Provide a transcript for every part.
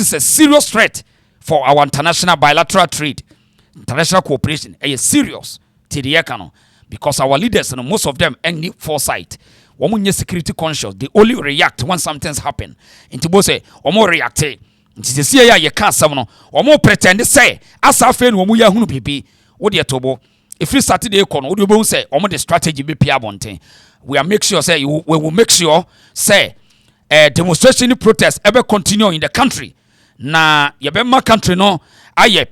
is a serious threat for our international bilateral trade, international cooperation. It's serious to the economy because our leaders, and most of them, need foresight. Women security conscious. They only react when something's happen. Into both say, or more react. Into see ya you can't say no, or more pretend say, as I feel when we are baby, what you tobo. If you started the economy, what you say, or more the strategy be Pia Bonte. We are make sure say we will make sure say demonstration protest ever continue in the country. Na yebema country no aye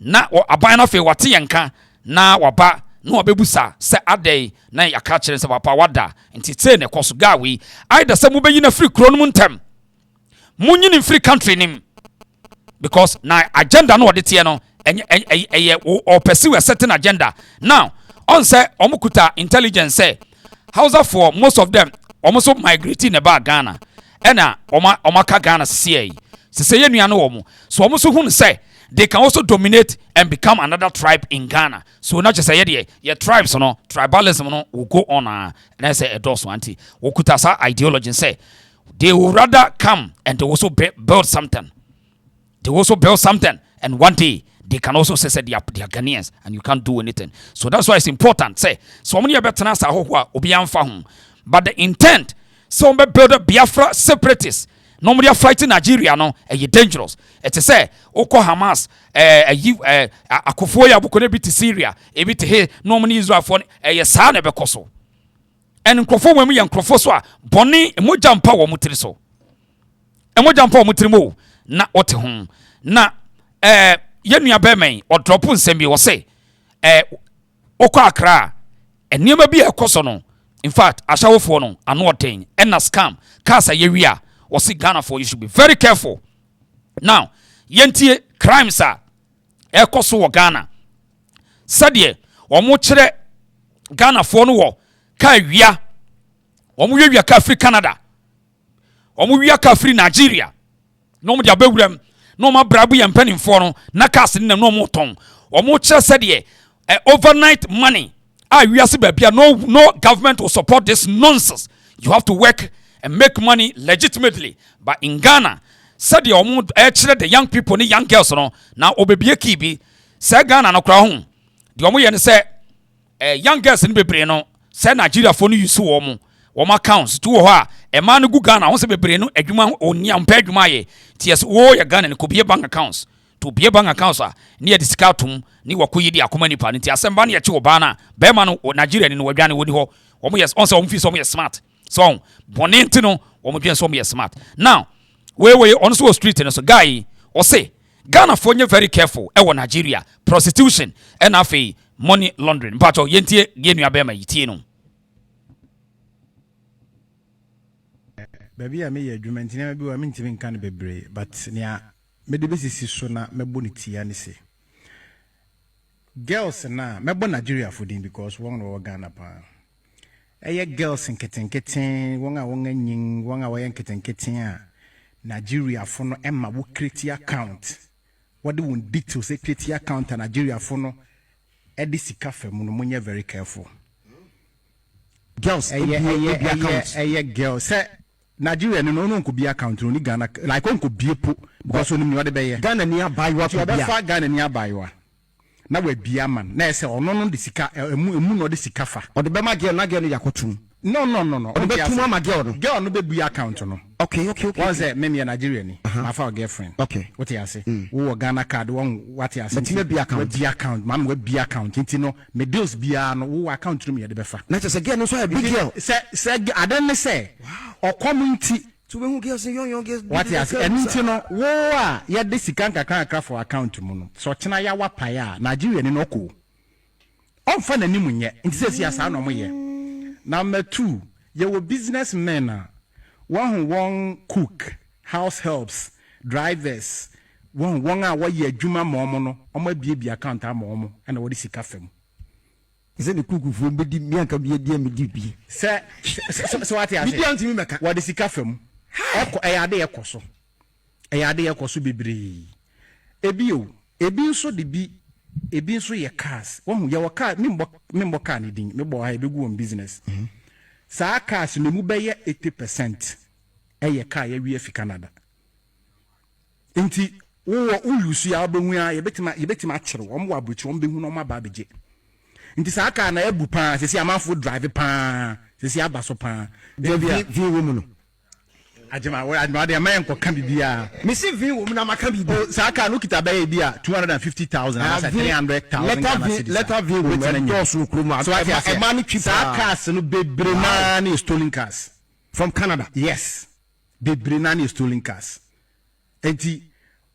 na aban na fe wate yanka na waba na wabebusa se adey na yaka kire se papa wada nti te ne koso gawe aida se mubeyi na free kro no ntem munyi ni free country nim because na agenda no odete no or pursue a certain agenda. Now on say omukuta intelligence say Hausa for most of them almost migrating about Ghana. Ena omaka Ghana say ye nuano omo. So almost who say they can also dominate and become another tribe in Ghana. So not just say your tribes no tribalism no will go on and I say a dos anti okutasa ideology and say they will rather come and they also build something. They also build something and one day they can also say they are Ghanaians and you can't do anything. So that's why it's important. Say so many better answer but the intent so we build a Biafra separatists. Normally are fighting Nigeria no dangerous. It is say Oko Hamas Akufoya bukone bit Syria e bit he normally Israel for sa na bekoso. And nkrofo when we nkrofo so a boni emoja mpa wo mutiri so. Emoja mpa wo mutiri mo na ote ho. Na yenua bemen o drop nsem bi wo say Oko Accra enema bi ekoso no. In fact, ashawofo no ano oten na scam kasa yewia was Ghana for you should be very careful. Now, yentie crimes are ekoso wo Ghana. Sadie, omo kire Ghana for no wo ka wia. Omo wia ka free Canada. Omo wia ka free Nigeria. No mo dia bewuram, no ma brabu ye mpanimfo no na cast ni no mo ton. Omo kire sadie overnight money. No government will support this nonsense. You have to work and make money legitimately. But in Ghana, said the young people, the young girls, no now obebie kibi. Say Ghana no kra home. The omo yen say young girls in bebre no say Nigeria for no use womo. Woma accounts to ho a man go Ghana won say bebre no adwuma oni ampa adwuma ye. Ties wo ya Ghana ne ko be bank accounts. To be a bank account near the scatum, ni wakuyi akumani pan, and Assembly at Chobana, Berman or Nigerian in Wagani would ho, or yes, also on fees on smart. So, Bonentino, or maybe so smart. Now, where we also a street and as a guy, or say, Ghana for you very careful, Ewa Nigeria, prostitution, and afe, money laundering, but or yentie, Genu Abema, Yitino. Baby, I may a document never mean to can be brave, but near. Medibesi so na mebo ne tia ne se girls na mebo Nigeria for din because one no Ghana pa girls nketen won a won anyin won a wo nketen a Nigeria for no emma wo create account what do won details say create account na Nigeria for no edi sika fam no monye very careful girls account girls say Nigeria no could be account ni Ghana like on could be po because oni what be Ghana ni abai what be fa Ghana ni abai wa na we bia man na say ono no de sika emu no de sika fa o de be ma girl na girl no yakotum no o be tuma ma girl no be bia account no okay one say me Nigeria ni my for girlfriend okay what you say wo Ghana card one what you say but me bia account man we bia account nti no me bills bia no wo account no me de be fa na say girl no so a big girl say I don't say or community to when girls young girls what you say nti no wo a ye de sika nkaka for account mu no so chena ya wapa ya Nigeria ni no ko on fa na nimu nye nti say siasa no mo ye number 2 ye wo businessmen one cook, house helps, drivers, one hour ye juma momo, or my baby account momo, and what is a cafe. Is it the cook who will be me and can be a dear me DP? Sir, so what is a cafe? A day coso. A day coso be bree. Ebio so the be a bean so your cars. One your car, member canning, me boy, I be go on business. Sa cars, you move by 80%. ɛyɛ car yɛwie fi Canada nti wo use ya obenwu ya yebetima akyere wo mo abuchi wo behu no ma ba beje nti saa car na ebu pa sesi amanfo drive pa sesi abaso pa vi wo mu no ajema de man ko kan bibia me si vi wo mu na maka bibia saa car no kita ba bia 250,000 na 300,000 letter vi wo me do so krumu so e man no twipa saa cars no bebre na na stolen cars from Canada. Yes, bebre na na stolen cars enti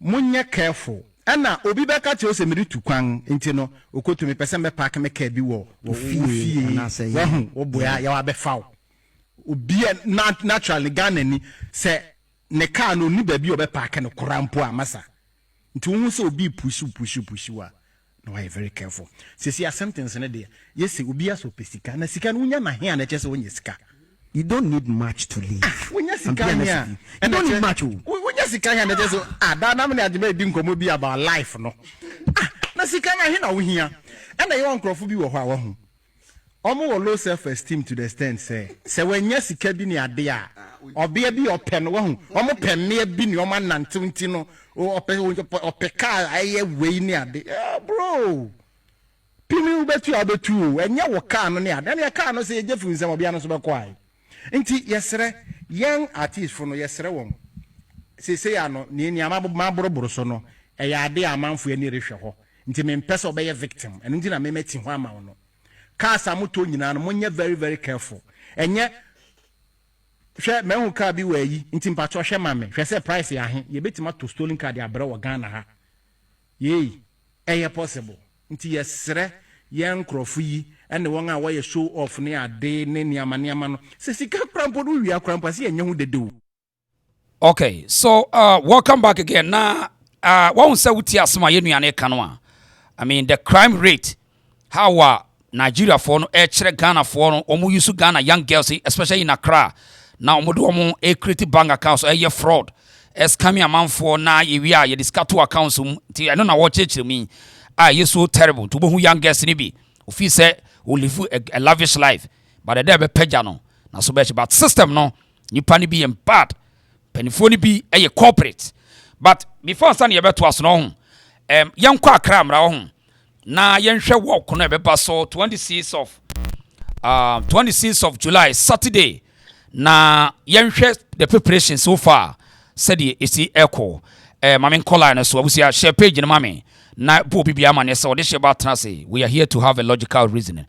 munye careful ana obi beka che o se meri tukwan enti no okotumi pese me park me car bi wo fie wo boya ya wa be faw obi naturally Ghana ni se ne car no ni ba bi o be park no korampo amasa nti wo se obi push wa no why very careful se see sentence ne de yes obi aso pesika na sika no nya na he na che se wonya sika. You don't need much to live. When you don't need much. When you see Kanya, just that I'm not didn't come be about life, no. Na Sikanya here now here. And I want Crawford be or almost low self-esteem to the extent say when yes, cabin idea or be or pen one, almost pen near bin your man and 20 or pecar, I way near the bro. Pinu bet you are the two, and you can near. Then you can't say Jeffrey is a piano so quiet. Inti yesere young artist from yesere won say ano ni maboro so no e ya ade amanfo ani rehwe ho nti me mpese obeye victim eno nti na me meti ho ama no car samoto nyina no monye very very careful enye hwe me hu car bi wa yi nti mpacho hwe ma me hwe se price ya he ye betima to stolen car de abre wo Ghana ha ye eye possible nti yesere yen krofu yi ene won a wo show off ne ade ne niama no se sika krampo do wi akrampo se yenye hu dede. Okay, so welcome back again. Now one say wuti asema yenuane kanwa. I mean the crime rate how Nigeria for no Ghana for no omu use Ghana young girls especially in Accra. Now omo do omo create bank accounts e fraud. Scam amount for na ye wi a ye discato accounts I don't know what church me. You so terrible to who young girls ni bi. Ofi say we live a lavish life, but the day be peja no na so be but system no nipa ni be bad penifo ni bi e corporate but before stand ye beto aso no yen kwa akra mra ho na yen hwe work no e be so 26th of July Saturday na yen hwe the preparation so far said isi echo mame kola na so abusia share page na mame na bo bibia ma ne se ode she ba tena say we are here to have a logical reasoning.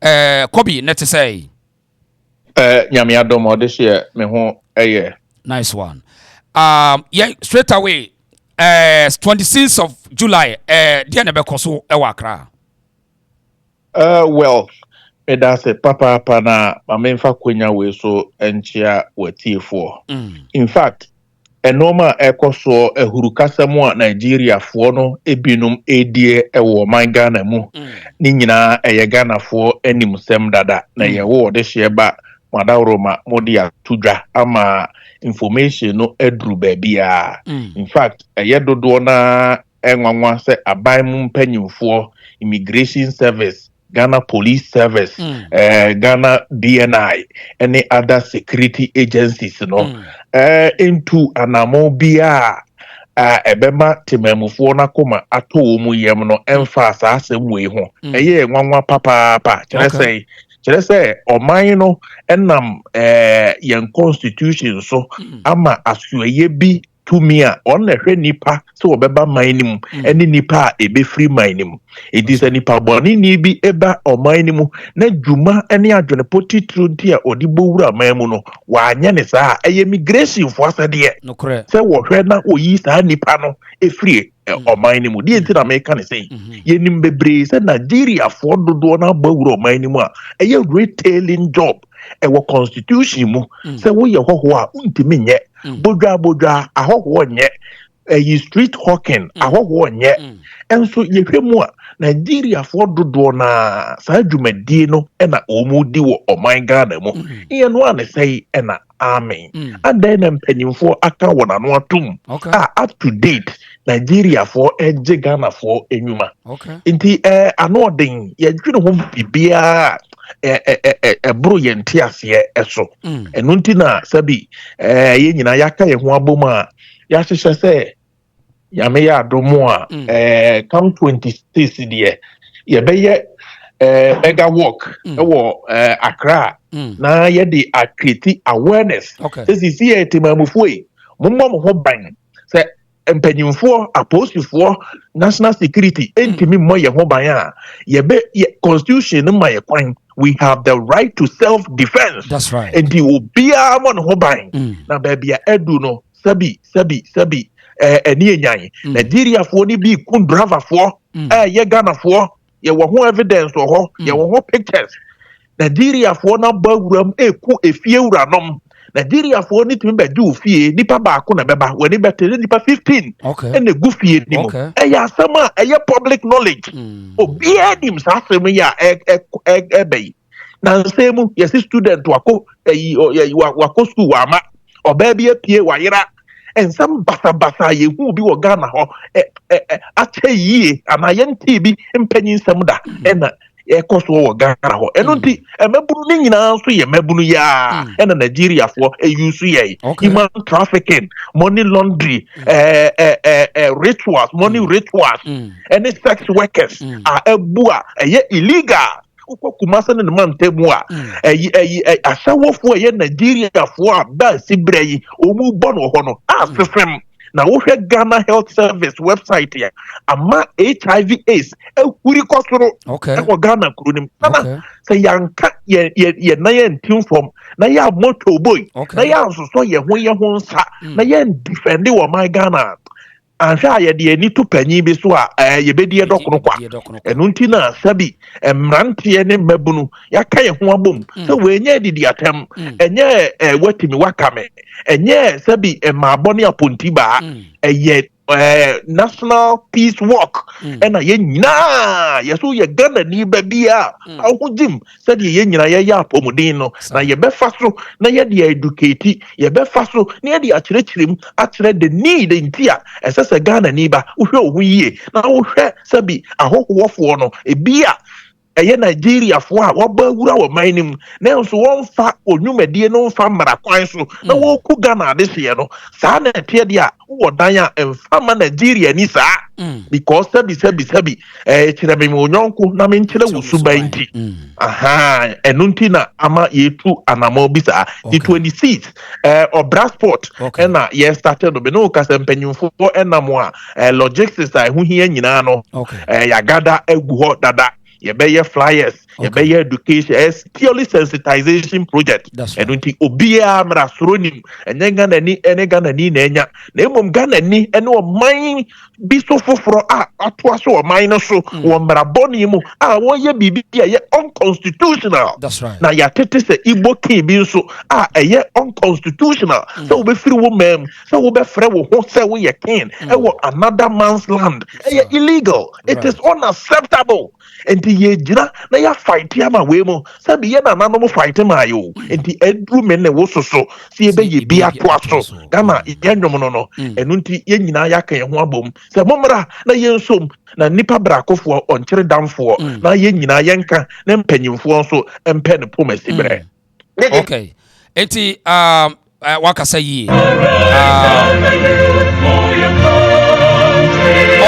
Kobi net say nyame adom ode she me ho nice one. Yeah, straight away 26th of July dia na be koso e wa Accra. Well me da se papa na mame mfa kwenya we so enchia watiefo. In fact enoma ekoso ehuru kasamo a Nigeria fo no ebinum edie ewo man Ghana mu ni nyina eye Ghana fo animsem dada na ye wo de sheba madawroma modia tudwa ama information no edru babia. In fact eye dodo na enwanwa se aban mu mpanyimfo immigration service Ghana Police Service, Ghana BNI, any other security agencies, into anamobia, ebema timemufo na koma ato mu yem no emphasize asem we ho. Eye nwanwa papa, chere say oman no enam yen constitution so ama asuye bi tumia on hwe nipa so obeba manimu eni nipa ebe free manimu it is nipa boni ni bi eba omanimu na djuma eni adwene potitru dia odibo wura manimu no wa anya ne saa eye migration fo asade se wo hwe na oyi saa nipa no e free omanimu die nti na meka ne sei ye nim bebre se Nigeria fo dodo na ba wura omanimu a eye retailing job ewo constitution mu se wo ye hoho a untimi nye bodwa ahoho nye yi street hawking ahoho nye enso yehwemu a Nigeria for dodo na sa dwumadi no na omudi wo oman Ghana mu ye no ane sei na amen and then mpanimfo aka wona no atum up to date Nigeria for eje Ghana for enwuma nti anoden ye dwene ho bibia bro ye ntiaseɛ ɛso ɛno nti na sabi ye nyina yaka ye ho aboma ya hyehyɛ sɛ yame ya adomo a come 26 deɛ ye bɛyɛ mega walk ɛwɔ Accra na ye de create awareness sisi ye timamufo yi mommo mo ho ban sɛ mpanyimfoɔ aposifoɔ national security entimi mo ye ho ban a ye be constitution no ma ye kwan. We have the right to self-defense. That's right. And the obia mon ho ban na baby edu no sabi eni enyan Nigeria fo ni bi kun driver fo ye Ghana fo ye wo ho evidence ho ye wo ho pictures Nigeria fo na ba wuram eku efie wuranom Nigeria for ni timi be du fie nipa ba ko na beba we ni bete nipa 15 and the goofy ni mo ya sama public knowledge obi adim sa asem ya be na nsemu yes student wako wako school wa ma oba bi apie wa yera ensam basa ye hu bi wo Ghana ho ache yie amaye nti bi mpanyin sam da ena ekoso wo Ghana ho eno nti emebunu ni nyina so ye mebunu ya ena Nigeria for use ye human trafficking, money laundry, rituals, money rituals, any sex workers are ebua illegal kumasa ne man temu a asawofo ye Nigeria fo a ba sibrai omu bono ho no asefem na wo hwe Ghana Health Service website ya ama HIV AIDS ekuri kosoro e Ghana kurunim na say yanka ye na ye ntim form na ya moto boy na ya so ye ho nsa na ye defend wo my Ghana ansha ye de ani to panyi bi so a ye bedi edokono kwa enu nti na sabi emrante ne mabunu yaka ye ho abom so we nya didi atem enye watimi wakame enye sabi emabone aponti ba eye national peace walk ena ye nyina yeso ye Ghana ni babia ahujim said ye nyina ye ya apomudin no na ye befa so na ye de educate ye befa so na ye de akyerechirem akyere the need ntia esese Ghana ni ba uhwe ohuyie na uhwe sabi ahohowofo no ebia eye Nigeria fo a woba wura wo manim na nso wonfa onwumedie no mfa mara kwan so na wo ku Ghana de hye no saa na tie de a wo dan a emfa ma Nigeria ni saa because sabi kire me onyonko na me nkire wo suban nti aha enu nti na ama yetu anamo bi saa the 26 Obrasport na ye started be no ka sempanyimfo enamo a logistics a hu hia nyina no ya gada egu ho dada ye be flyers ye be education purely sensitization project and nti obia mra soronim enye Ghana ni na enya na emom Ghana ni ene o man bi so foforo a atoa so o man no so wo mra boni mu a wo ye bibi ye unconstitutional na ya tete se Igbo king bi so a eye unconstitutional so we free woman so we be free wo ho se we ye king e wo another man's land illegal it is unacceptable and ye jina na ya fight ya ma we mo sabi ye na nanom fight ma yo enti edru men ne wo so si ebe ye bi ato aso Ghana ye nwom no enu nti ye nyina ya kan ye ho abom se momra na ye nsom na nipa brakofo onkyere damfo na ye nyina ye nka na mpanyimfo nso empe ne pomasi bre okay enti wakasa yi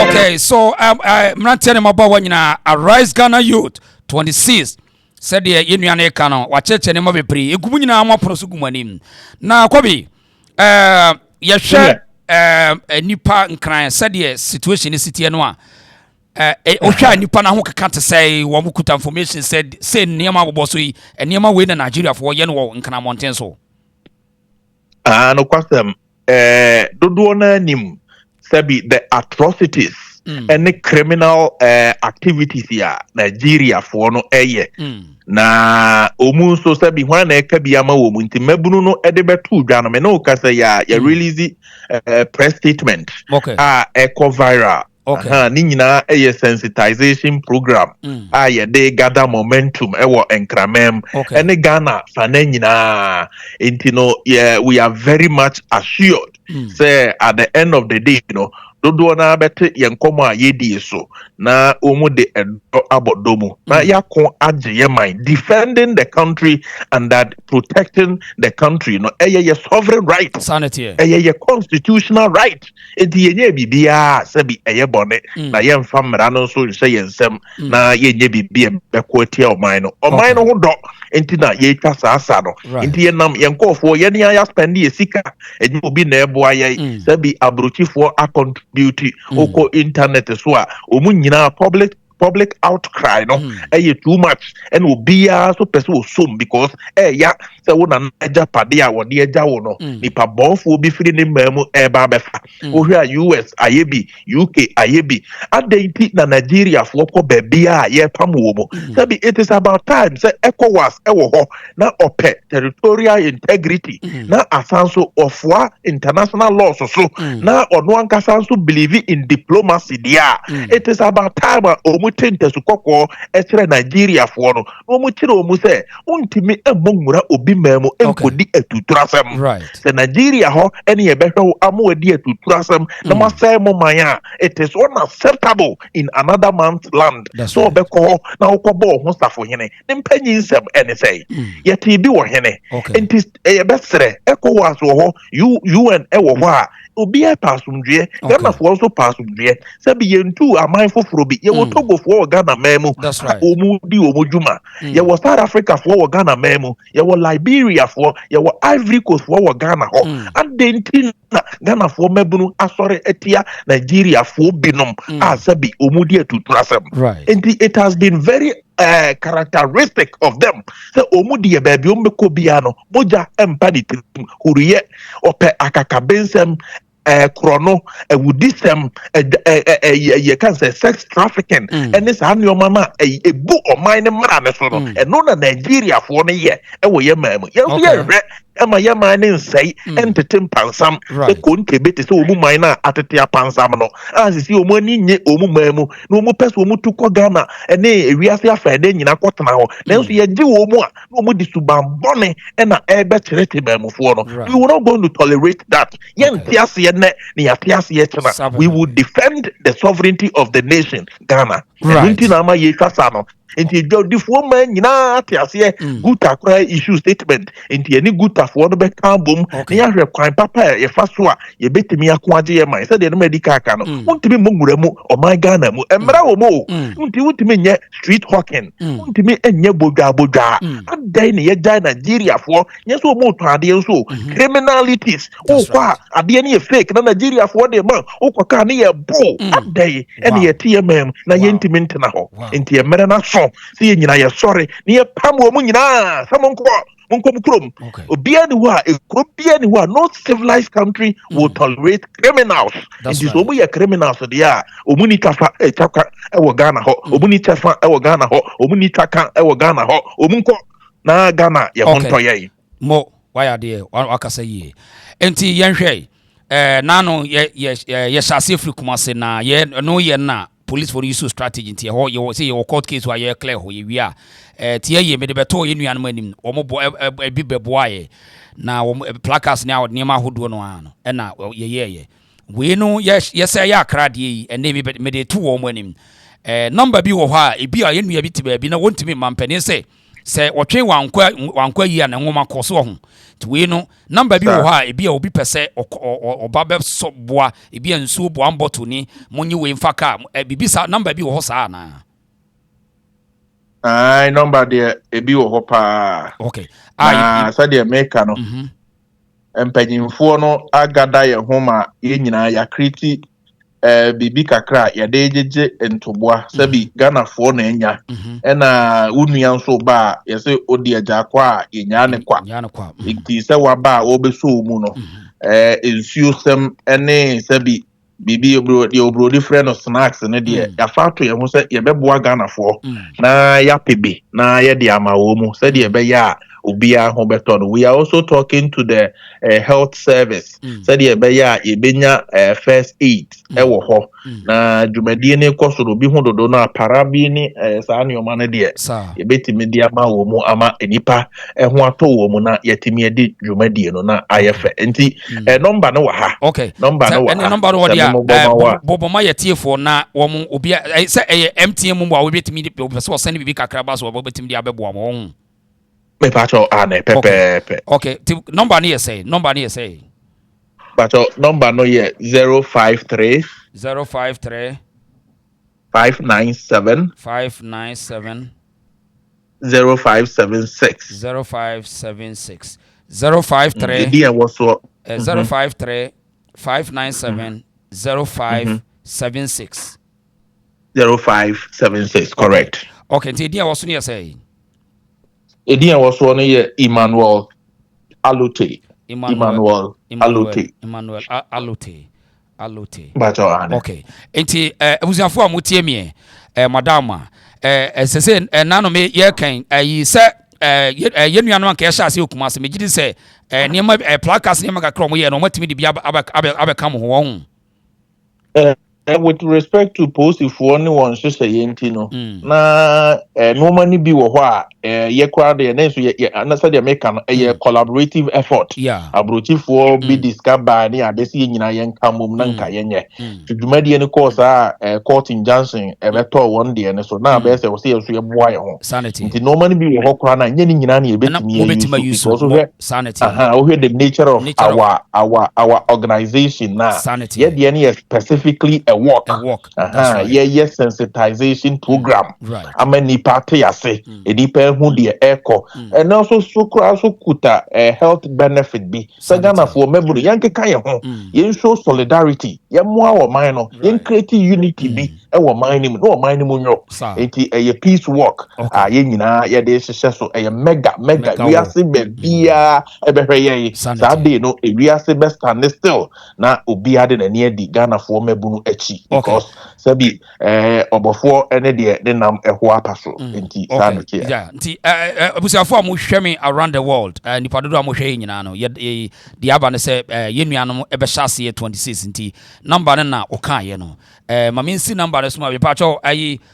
okay, so mrantene mabawa nyina Arise Ghana Youth 26 said ye yenuane ka no wacheche ne mabepri egumu nyina amapono so gumanim na kwabi ye hwe nipa nkran said situation ni sitie no a ohwa nipa na ho keka te say wo mukuta information said say niam aboboso yi niam we na Nigeria for ye no wo nkana mountain so no kwasem dodo na nim sabi the atrocities and the criminal activities ya Nigeria for no na omu so sabi hwan na eka biama wo mu nti mabunu no edebetu dwano me no kasa ya release press statement eco viral ni nyina sensitization program ye dey gather momentum ewo enkramem ene Ghana fana nyina nti no we are very much assured say at the end of the day dodo na bete yenkomo a yedi so na omu de abodomu na yako agye ye mind defending the country and that protecting the country no eye sovereign right sanity eye constitutional right enti yenye bibia sabi eye bone na ye mfa mra no so nse yensem na yenye bibia bekotia oman no ho do enti na ye twa saasa no enti ye nam yenkofo ye ne ya spend ye sika enye obi na eboa ye sabi abrochifo a contribute oko internet so a omu nyina public outcry no too much and obia so person some because ya say wona eja pade a wode eja wo no nipa bonfo obi firi ne mamu ba befa ohwe a US ayebi UK ayebi adenti na Nigeria fo ko bebia ye pam wo mo say it is about time say ECOWAS ewo ho na ope territorial integrity na asanso ofwa international law so na ono ankasa so believe in diplomacy dia it is about time mutente su kokko esre Nigeria fo no mu kire omu se untimi emongura obi memo enkodi etuturasem se Nigeria ho ene ye behwe amodi etuturasem na masai mo manya it is unacceptable in another man's land so beko na ukobo ho safo hene nimpanyi nsem ene sei yeti bi wo hene enti ye besre ECOWAS wo ho UN e wo ho a obi e pasumdue Ghana fo so pasumdue se bi yentu aman foforo bi ye wo Togo fo Ghana memu omu di omujuma ye wo South Africa fo Ghana memu ye wo Liberia fo ye wo Ivory Coast fo Ghana ho adenti na Ghana fo mebunu asore etia Nigeria fo binom asabi omu di etuturasem and it has been very characteristic of them se omu di baby ombeko bia no moja empani huriye ope akakabensem krono wudisem ye can say sex trafficking and this an your mama a book of mine mara ne so no no na Nigeria fo ne ye wo ye mamu ye re ama ye man nsai entetem pansam e kontebete se omu man na atete pansam no asisi omu ani nye omu mamu no omu pese omu tukọ Ghana ene ewiase afade nyina kwotena ho nanso ye gye omu a omu di subambone na ebe cherete mamu fo no we will not going to tolerate that we will defend the sovereignty of the nation Ghana and na ama ye twasa no enti jodifo man nyina atiase guta kra issue statement enti eni guta fo no be kan bom na ya hwe kwan papa ye fa so a ye betimi akoaje ye man se de no medical aka no untimi mogura mu o my Ghana mu emra wo mo untimi nye street hawking untimi enye bodwa adai ne ye jai Nigeria fo nye so mo to ade so criminalities o kwa ade ne ye fake na Nigeria fo de man o kwa ka ne ye bo adai ene ye TMM na ye ntimi ntena ho enti emra na so see nyina ye sorry ne ye pam wo mu nyina samonko krom obia ni wa ekropia ni wa no civilized country will tolerate criminals it is omu ye criminals dia omu ni tafa chaka wo Ghana ho omu ni tafa wo Ghana ho omu ni taka wo Ghana ho omu nko na Ghana ye honto ye mo why de akasa yi enti yenhwe nano ye shase free kumase na ye no ye na police for use strategy nti ho ye say your court case wa ye clear ho ye wi a tie ye me de beto ye nuan manim omo bo bi beboa ye na placards na odniema hodo no ano na ye we no ye say ya krade yi ene me de tu wo manim number bi wo ho a ebi a ye nua bi tiba bi na wontimi mampani se wotwe wankwa yi a na nwoma koso ho we no number bi wo ha ebi a obi pese oba be so boa ebi ansu boa mboto ni monyi we mfaka bibi sa number bi wo ho sa na number there ebi wo ho pa okay sa de make no empanyimfo no agada ye homa ye nyina ya kriti bibi kakra ya dejeje entoboa sabi Ghana fo na enya ena unuan so ba yese odi aja kwa yenya ne kwa iti se wa ba obeso mu no ensuo sem ene sabi bibi obro different snacks ne de ya fato ye ho se ye beboa Ghana fo na ya pebe na ye de ama wo mu se de be ya ubia ho beto no. We are also talking to the health service. Said ye be ya ebenya first aid ewo ho na dwumadie ne koso no bi ho dodo na para bi ni saa ne oma ne de ebetimi dia ma wo mu ama enipa ho ato wo mu na yetimi edi dwumadie no na ayefe enti number no wa ha. Okay, number no wa ha. Number no wa dia bobo ma yetiefo na wo mu obi say MTN mu a wo betimi di so send bibi kakra ba so wo betimi dia bebo mo ho. Me pacho ane pepe. Okay, number no say pacho number no ye 053 597 0576 053 Idia was 053 597 0576 0576 correct. Okay, Idia was near say Idia was one ye Emmanuel Alute. Emmanuel Alute. Bacho ane. Okay. Enti abusiafo a motie me madama sese nano me ye kan yi se ye nuano anka sha se okuma se megidi se niam placas niam ka kro mo ye no matimi di bia abeka mo ho. With respect to post if one so say yenti no na normally be wo ho a ye crowd ye na so ye anasa de make no ye collaborative effort abrochifo be discover ni adesi ye nyina ye nka mom na nka ye nye dwumadi ne course a court injunction e beto one day ne so na be say wo say so ye boa ye ho nti normally be wo ho kra na nye ni nyina na ye betimi use because sanity we the nature of our organization na ye de ne specifically a work. That's right. Yeah, sensitization program. Right. Nipa te ase. Nipa hu de echo. And also so kuta health benefit be. Sagana for mebru yanke kan ye ho. Yen show solidarity. Ye moa wo man no. Yen create unity be. E wo man ni mu. No man ni mu nyo. Enti ye peace work. Ye nyina ye de hye so mega. We are see be bia e be hwe ye. Saturday no we are see be stand still. Na obi ade na ne di Ghana for mebru because sabi obofo ene de nam eho apaso enti sanike nti abusiafo am hwe me around the world nipa dodo am hwe nyina no ye di aba ne se ye nuanom e be hyase 26 nti number na oka ye no ma mensi number ne so ma be pa cho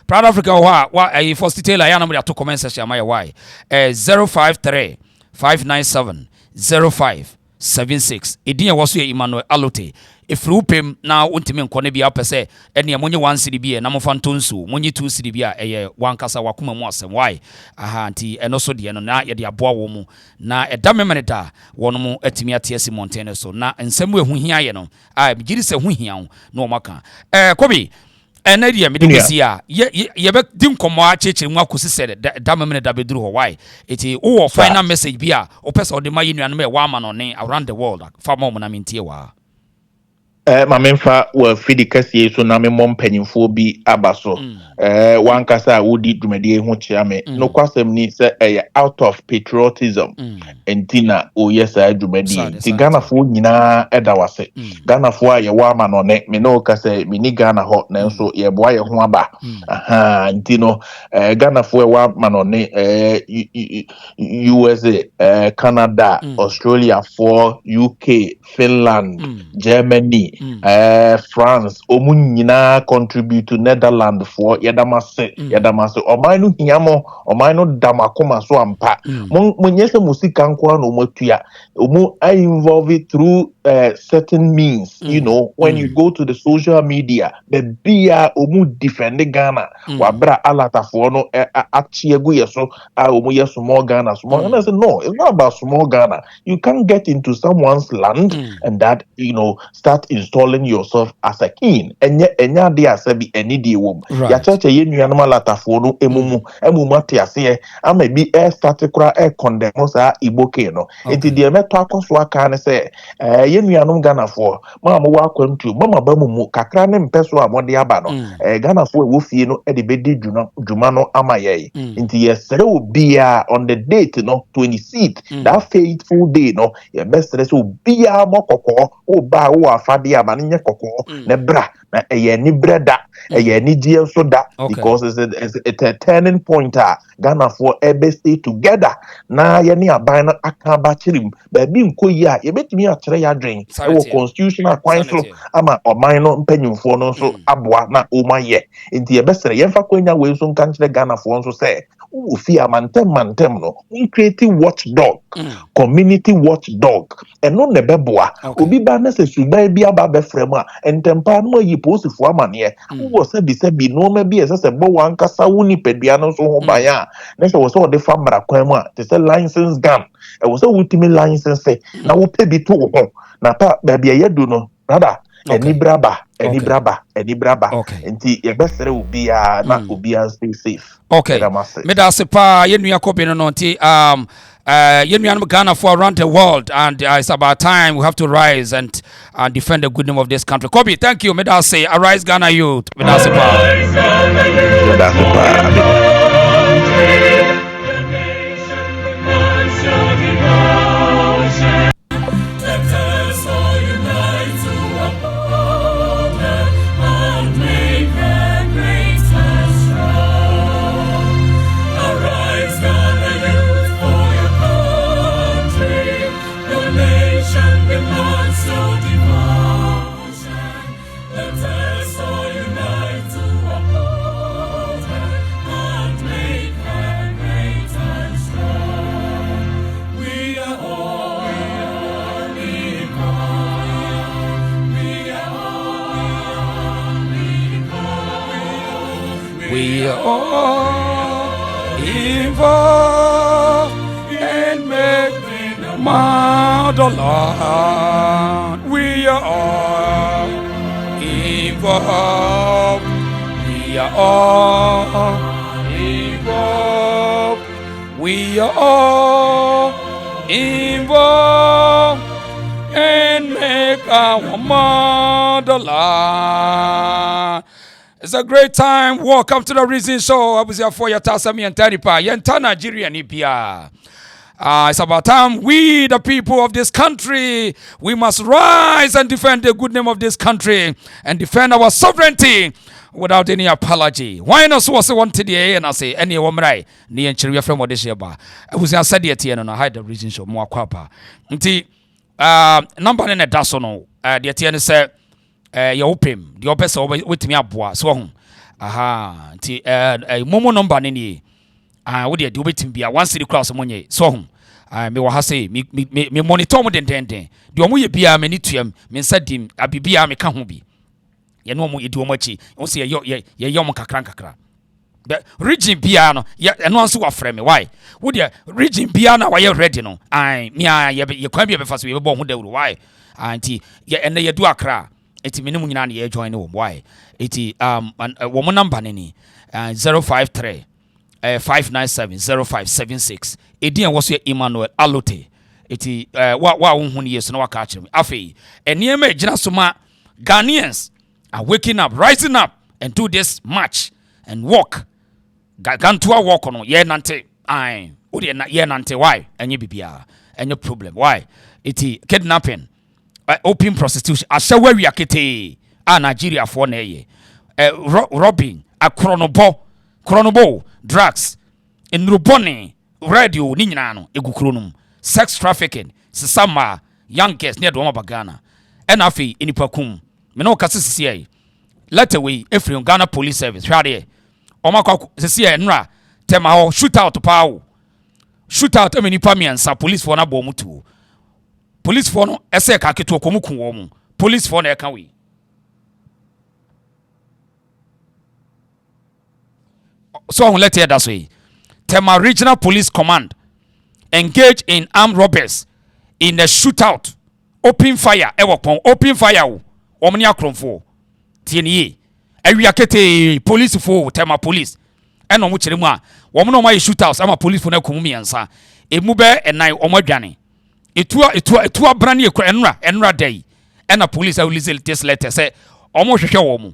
Proud Africa ho a wa first tailor ya na mo to comment section ma ye why 053 597 0576 edin ye wo so ye Emmanuel Alote efrupem na wontimi nkone bia pese ene monye 1 cedi bia na mofa ntonsu monye 2 cedi bia eye wankasa wakoma mu asem why nti eno so de no na ye de aboa wo mu na eda memene da wono mu atimi atiasi montene so na nsem ehu hia ye no bigiri se hu hia wo na o maka kobi ene de me de si a ye be din komo a cheche mu akosi se da memene da beduru ho why eti wo final message bia o pese o de ma yenu anu wa ma no ne around the world fa mo na mentie wa mamemfa wa fidi kasi so na memmo mpanyimfo bi abaso wankasa wodi dwumadi ho chiame no kwasem ni se out of patriotism entina oyesa dwumadi ti Ghana fo nyina edawase Ghana fo aye wa ma no ne me no kasa me ni Ghana ho na nso ye boa ye ho aba ntino Ghana fo wa ma no ne USA Canada Australia for UK Finland Germany France omunyina contribute to Netherlands for yadamase omanu hiamo omanu damakoma so ampa munyese musika nkwa no matua omu involve through certain means you know when you go to the social media the bia omu defend Ghana wabra alata for no achiegu yeso omu yeso small Ghana small and I say no it's not about small Ghana you can't get into someone's land and that you know start installing yourself as a king enya de asabi eni de wom ya cheche ye nuanom alatafo no emumu atiase ama bi start kura condemn sa Igbo ke no enti de meto akoso aka ne se ye nuanom Ghana fo ma mo wa kwantu mama ba mu kakra ne mpeso a mode aba no Ghana fo wo fie no e de bedi dwuma no ama ye enti yesere obia on the date no 26th that faithful day no ye best stress obia mokoko oba wo afade aba ne nye kokko ne bra na eye ni breda eye ni die so da because it's a turning point. Ghana for ebe stay together. Na yeni aban na akaba chirim. Baby nkoyi ye betimi akyere ya dwen. Ewo constitutional council ama oman no mpanyimfo no so aboa na oma ye. Nti ye besere yemfa kwanya we so nka kyere Ghana for nso say ufi amantem no we create watchdog, community watchdog. Eno ne beboa. Obi ba na se suban bi aba be frem a entempa no yi posifo amane. Wo se bi no ma bi ese se bo wan kasa woni pedua no so ho ban a na se wo se de fa mara kwan mu a te se license gun e wo se wutimi license na wo pe bi to ho na pa ba bi yedu no brother eni braba nti ye besere obi a na obi a stay safe. Me da se pa ye nua kopi no nti you know, Ghana for around the world, and it's about time we have to rise and defend the good name of this country. Kobe, thank you. May I say, arise Ghana youth. May I say, we are all involved in making motherland. We are all involved. We are all involved. We are all involved and make our motherland. It's a great time. Welcome to the Reason Show. I was here for your Tasami and Taripa. Yenta Nigeria Nipia. It's about time we, the people of this country, we must rise and defend the good name of this country and defend our sovereignty without any apology. Why not so one today and I say any woman ni enchiri from odeshe ba. I was said yet and I had the Reason Show more kwapa. Nti number in a dasono the TN say you open the opesa with me aboa so ho aha nti momo number ni wo de wetin bia one city class monye so ho me wa ha say me monitor mo den de omo ye bia me ni tuam me nsa dim abibia me ka ho bi ye no mo yedi omo achi wo say ye yom kakra the region bia no ye eno anso wa frɛ me why wo de region bia na wa ye ready no me ye kwan bia be fa so ye be bo ho dawuro why anti ye ene ye du akra eti minimum nyina na ye join wo why eti wo mo number ni 053 597 0576 edin wo so Emmanuel Alote eti wa wo hu ni yeso na waka akire afei enema ejina so ma Ghanaians are waking up, rising up and do this march and walk gantua walk no ye nante wo de na ye nante why enye bibia enye problem why eti kidnapping open prostitution ashawa wiakete Nigeria for na ye robbing chronobo drugs enrobone radio ni nyina no egukronum sex trafficking sesama young girls near do Ghana and afi enipakum me no kase sisi let away efri Ghana police service hwade omakwa sisi enra tema ho shoot out pawo shoot out amenipa miansa police for na bo mutu police for no ese ka keto komuku wo mu police for na e kan we so let hear that way Tema Regional Police Command engage in armed robbers in a shootout open fire open fire omni akromfo tienie awiakete police for Tema police eno mo kire mu a wo no ma shootouts ama police for na komumiansa emu be enan omadwane etua brane ekura enra day ena police a release this letter say omo hwehwe wo mu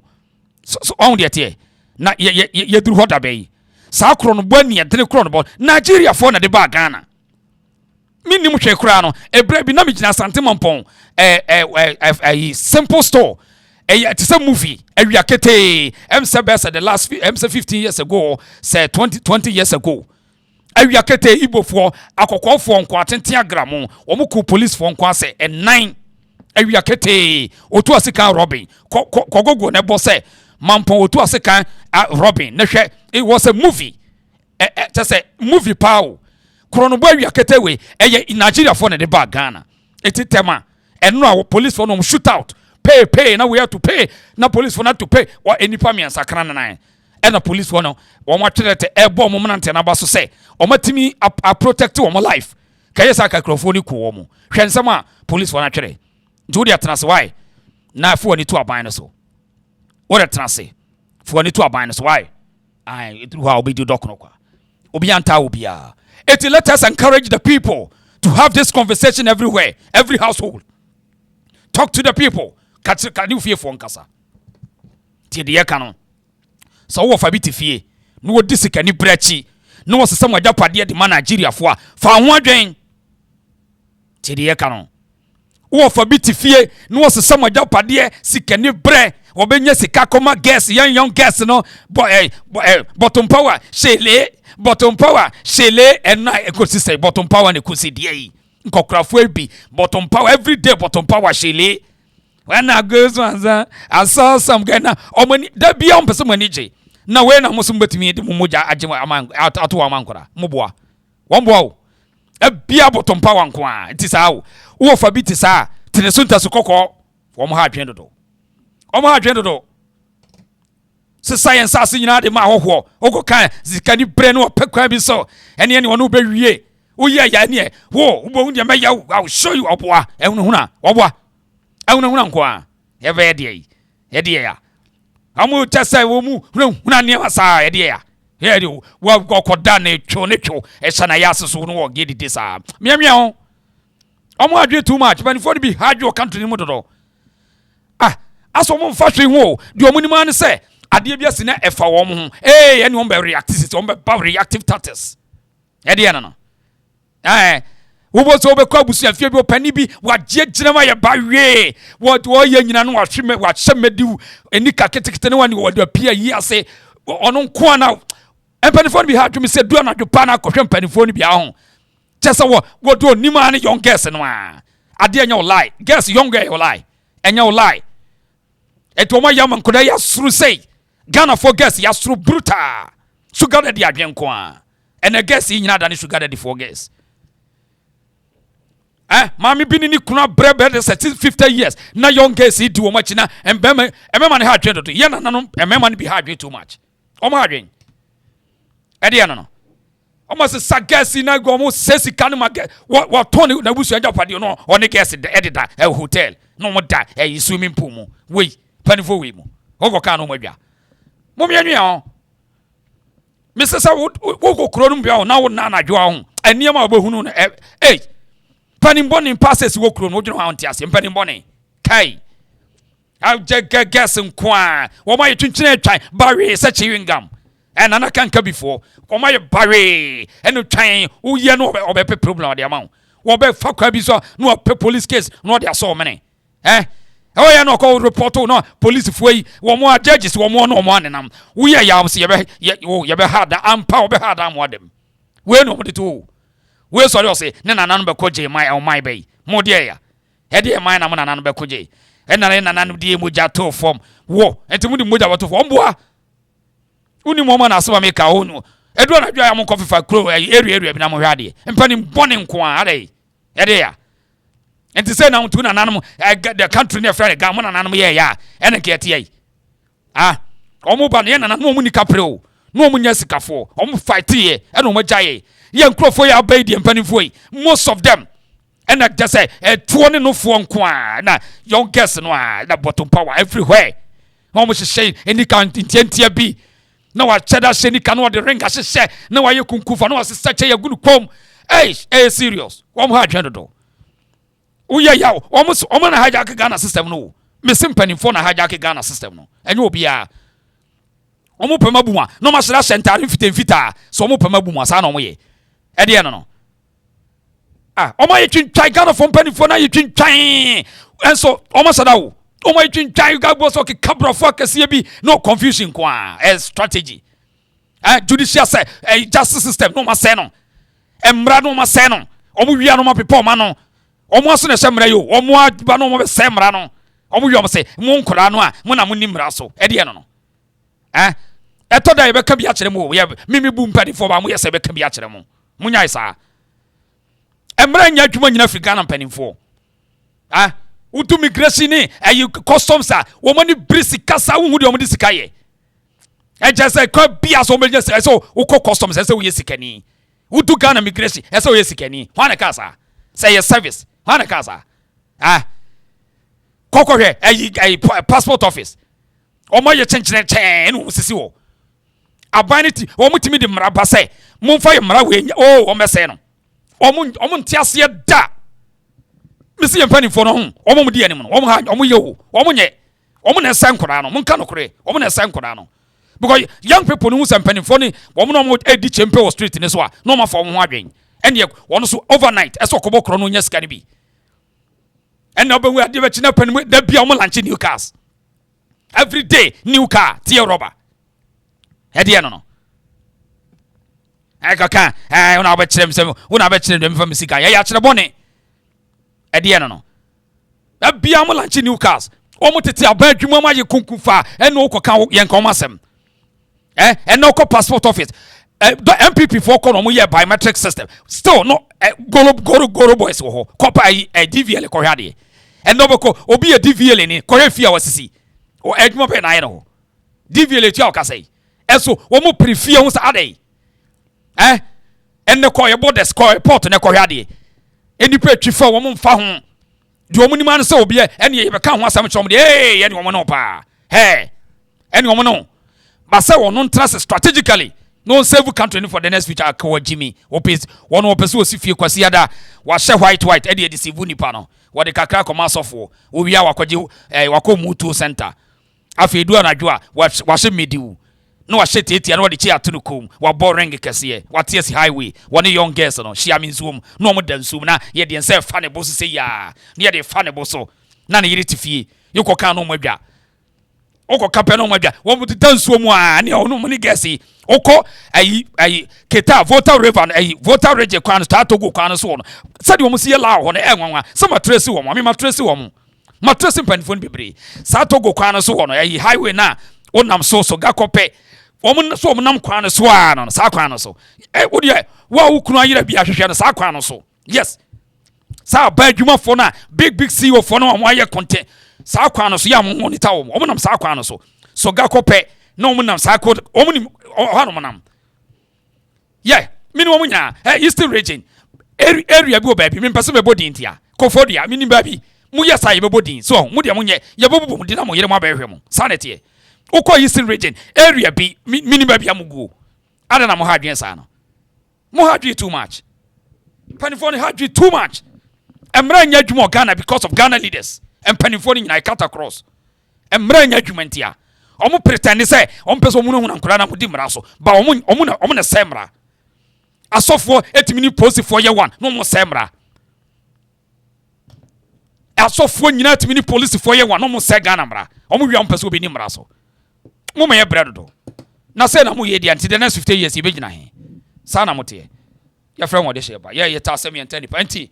so on de tie na ye duru hoda be sa kro no bani e dene kro no bo Nigeria for na de ba Ghana minim hwe kura no ebra bi na me gina sante mampon simple store It's a movie. Ewiakete. Say the last 15 years ago, say 20 years ago. Ewiakete Igbo for akoko for nko atentia gramo. Omuku police for nko ase and 9. Ewiakete otu asika Robin. Kogogo ne boss say mampo otu asika Robin. Ne it was a movie. Just a movie pow. Kronobo Ewiakete we in Nigeria for the bag Ghana. Eti tema. And no police for no shoot out. Pay. Now we have to pay. Now police for not to pay. Or any pamian sakrana nine. And the police for no. One more to air bomb moment and abaso say. Or my team a protect to my life. Kayasaka crofoni kuomo. Shansama police for naturally. Julia trans why? Now for any to a binus so. What a trans for any to a binus why? I it will be do dokonoka. Obianta ubia. It let us encourage the people to have this conversation everywhere, every household. Talk to the people. Can you fear for Nkasa? Tidia canon. So what for biti fear? No disi can you brechi? No was some Japadia the man Nigeria for one drain. Tidia canon. What for biti fear? No was some Japadia si can you bre or benya si kakoma guess young guess no bottom power shele bottom power shele and I could say bottom power and could see the Kokra be bottom power every day bottom power shele. When I go I saw some guy now. Or when that be on person manage. Now when I must bet me the Muja Ajima among out to Amankora. Mubwa. One bow. A beer bottom power and qua. It is how. Who for bit is to the Sunta Sukoko. One hard gendo. Hard gendo. So science assassin in the Maho. Oko can you brain or peck crabby so? And anyone who bury ye. Oh yeah. Whoa, won't you may I'll show you up. Eununa. Wawa. Una kwa eve edie amu tese wo mu huna ne asa edie he de wa gokoda na etwo esa na yaseso no wo gedi disa miamia ho amu adwe too much but for be hard your country mu dodo aso mo mfa hwe ho de omu ni man se ade bia se na efa wo mo ho ene wo be reactive wo be reactive tactics edie no Ubo so be kwa busu afie bi opani bi waje ginama ye bawe wo ye nyina no wahwe wa hyemediu enika ketekete ne wani wo de apia yi ase ono nko na empanifo bi ha twemi se du na dwopa na kohwe empanifo ni bia ho chese wo do nima ne young girls no ade enya lie girls young girl lie enya lie eto ma yam nkoda ya suru sei Ghana for girls ya suru brutal sugar daddy adwen ko ena girls yi nyina da ne sugar daddy for girls. Mami bini ni kuna brebe de 50 years. Na young girls do o much na embema ne hard trend to. Ye na no embema ni be hard too much. O ma hard. Ede no. O ma se sagasi na go mo sesi kan ma get. What Tony na busu anja pade no o ne girls the editor hotel. No mo da swimming pool mo. We panifo we mo. O go kan no mo dwa. Mo me anua o. Me se sa wo go kro no bia o na wo na na dwa ho. Aniema obehunu no Panimboni passes wo kro no dwene antiase panimboni kai I just guess nkwa wo ma yetwentwene atwan bare se chewingam and ana kanka before wo ma ye bare eno twan wo ye no obe pe problem de amount wo be fa kwa bi so no pe police case no de aso mene oh yeah no call report no police fuyi wo mo judges wo mo no mo anenam wo ye ya am se ye be hard ampa wo be hard am wadem we no mo de to we sorry say na nanu be koje mai o mai be mo de ya he de mai na mo nanu be koje e na nanu de moja to form wo enti mu de moja to form boa uni mo ma na so me ka ho no edu na dwa ya mo kofifa kro area bi na mo hwade empani bone nko a ade he de ya enti say na mtu na nanu the country ne frere ga mo na nanu ye ya ene ke tie omo ba ne na nanu mo ni kapre o no mo nya sikafo omo fight ye e no mo jaye yen krofo ya bai di empanifo yi most of them and I just say tuo ne no fo nko a na young girls no a na bottom power everywhere almost say any count intentia bi na wa cheda se ni kanu de ring asese na wa ye kunkufa na wa se che ya gunu kom serious wom ha adwendo do uya yawo omo na hijack Ghana system no me simpanifo na hijack Ghana system no enye obi a omo pema buma no ma sera center fita so omo pema buma sa na omo ye ede no omo ye twintwan Ghana for mpanifo na ye twintwan enso omo sada wo o my twin try ga bo so ke kabro for kese bi no confusion kwa strategy judicial say justice system no ma say no emra no ma say no omo wia no ma pepa ma no omo aso na semra yo omo ba no mo be semra no omo wia mo say mo nkora no a mo na mo ni mra so e de no eto da ye be ka bi a kire mo ye mimi bu mpani fo ba mo ye se be ka bi a kire mo munya isa emra nya adwuma nyina Africa na mpani fo utu migration ni customs wo mani brisi kasa wo de wo de sika ye just say ko bia so me just so wo customs say wo ye sikani utu Ghana migration say wo ye sikani wana kasa say your service wana kasa koko hwe passport office o mo ye chenchen no sisi wo abanity wo mutimi de mraba say momfa ye mra we o mese no o ntiase da misi yempani fo no ho omo di anim no omo yeho omo nye omo na san kora no monka no kore omo na san kora no because young people no sempani fo ni omo no edi chempe o street ni so a no ma fo ho adwen ene wono so overnight eso kobo kro no nya sika ni bi ene obewu ade be china pani da bia omo lanche new cars every day new car tie rubber ede no kaka una ba chirem sem una ba chirem dem fa misika ya chire bone ede no bia mo lanche new cars o mo tete aba adwuma ma ye kunkufa ene o koka ye nka o masem ene o ko passport office the MPP for ko no mo ye biometric system still no goro boys wo ho kopa DVL ko hwade ene obeko obi ye DVL ni ko hwe fia wasisi o adwuma pe na ye no DVL ti o ka sei eso wo mo prefia hu sa adai ene ko ye borders ko report ne ko hwade eni pe twifa wo mo mfa ho de wo ni man se obi ene ye be ka ho asam chom de ene wo mo no pa ene wo mo no ba se wo no trust strategically no save country for the next future akawa Jimmy opes one opes wo sifie kwasi ada wa she white ene deceive nipa no wo de kakra koma sofo wo wi awakwaje wakomutu center afi edu anadwo a wa she mediu no wa she tete no de chi atunu kom wa boring kese wa ties highway one young girls no she aminzum no mo dansum na ye de nse fa ne boso se ya ne ye de fa ne boso na ne yiri tifie yokoka no mwadwa oko kape no mwadwa wo mo dansuo mu a ne ono mo ni gesi oko keta voter river voter rege kwan start go kwan so no sadi wo mo se la ho ne enwanwa se matresi wo mo me matresi wo mo matresi panfon bebre sa to go kwan so no highway na onam so gakope wo so mo nam kwan so a no sa kwan so wo de wa wo kunu ayira bia hwehwe no sa kwan so yes sa ba adwuma fo na big CEO fo no mo aye content sa kwan so ya mo monitor wo nam sa kwan so gakope no mo nam sa ko wo ni hanu mo nam yeah mini wo nya eastern region area bi o ba bi me pese me body ntia kofodia mini ba bi mu yesa ye be body so mu de mo nye ye bobo mu de na mo yere mo abehwe mo sanete ukọ eastern region area bi mini ba bi amugo ada na mo ha adwen sa no mo ha adwen too much panifoni ha adwen too much emra nya adwuma Ghana because of Ghana leaders and panifoni nyina cut across emra nya adwuma ntia omo pretend say omo pese omo no nkura na mo di mra so ba omo na semra asofo etimini post for year 1 no mo semra asofo nyina etimini police for year 1 no mo se Ghana mra omo wi omo pese obi ni mra so mo me bread do na say na mo ye dia until the next 50 years e be gina he sa na mo te ya frɛ mo de she ba ye ta asem ye ntani pa nti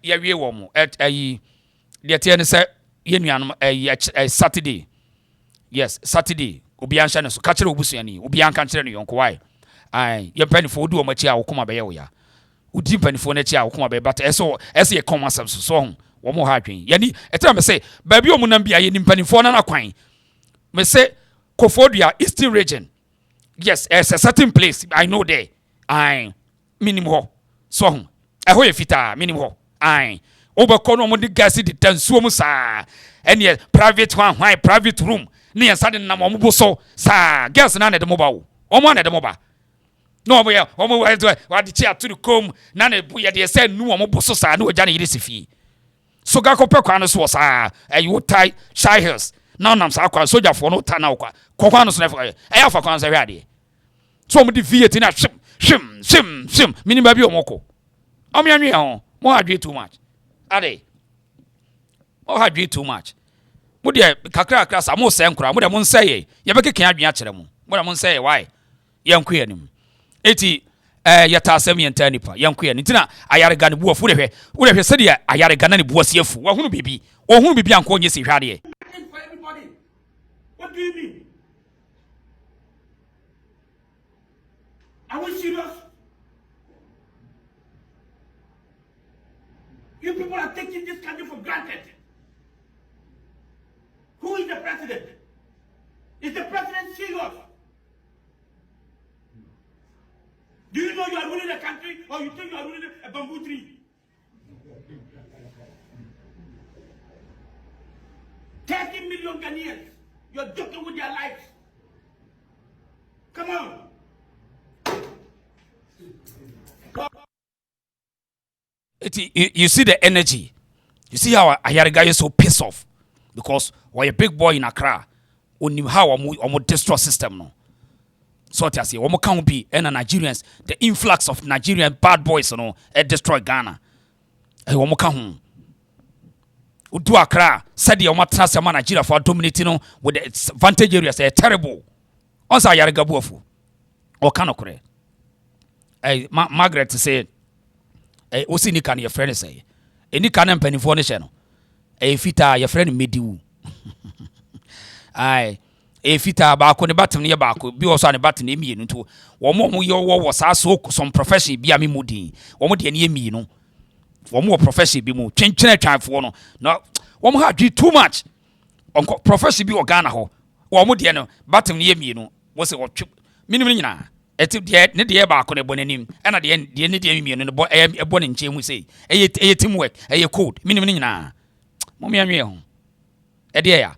ya wie wo mo de te ne say ye nuanom Saturday yes Saturday obi anhya ne so ka kire obusuani obi anka kire ne yonko wai ye panifo odi o machi a wokoma be ye wo ya odi panifo na chi a wokoma be but eso ye come asem so wo mo ha adwen yani etra me say ba bi o mo nam bia ye ni panifo na kwan me say Kofodia Eastern region yes it's a certain place I know there minimum so ho ye fita minimum obekọ no mo de gas di tansuo mu sa ene private one private room ne ya sade na mo bo so sa gas na de mo ba wo omo na de mo ba no mo ya omo wa de chi aturu kom na na bu ye de se nu omo bo so sa na oja na yiri sifie so ga ko pe kwa no so sa wo tai shy hills na nam sa kwa soja fo no ta na kwa kwa no so na ya fa kwa so hwe ade so mo de viet na shim mini ba bi omoko omo anwe ho mo adwe too much ade mo adwe too much mo de kakra sa mo se nkura mo de mo nse ye ye be keke adwen a kire mo de mo nse ye why ye nko ye nim eti yata asem ye nta nipa ye nko ye ntina ayarega ne buafu de hwe se de ayarega na ne buasiefu wa hunu bibi o hunu bibi anko onye se hwade ye. What do you mean? Are we serious? You people are taking this country for granted. Who is the president? Is the president serious? Do you know you are ruling a country or you think you are ruling a bamboo tree? 30 million Ghanaians, you're joking with their lives. Come on. You see the energy. You see how Ayariga is so pissed off because we're a big boy in Accra. Only how we destroy system no. So to say, we can't be and Nigerians. The influx of Nigerian bad boys, destroy Ghana. We can't. Do Accra said the transfer Nigeria for dominating with the advantage areas. Terrible. Also Ayariga buafu. O kano kure. Margaret said. Osi ni kan your friend say. Eni kan mpanifo ne hye no. Fita your friend mediwu. Ai fita ba ko ne batem ne ba ko bi wo so ne batem ne mienu nto. Wo mo yo wo sa so some profession bi ami mudi. Wo mo de ne mienu. Wo mo profession bi mu twentwene twanfo no. No wo mo ha dwi too much. Onko profession bi Ghana ho. Wo mo de no batem ne mienu. Wo se wo minimum nyina. Eti ne de ba ko ne bonanim ena de ne de mienu ne bo ne nchemu sei eye teamwork eye code minimum nyina mo me anwe ho e de ya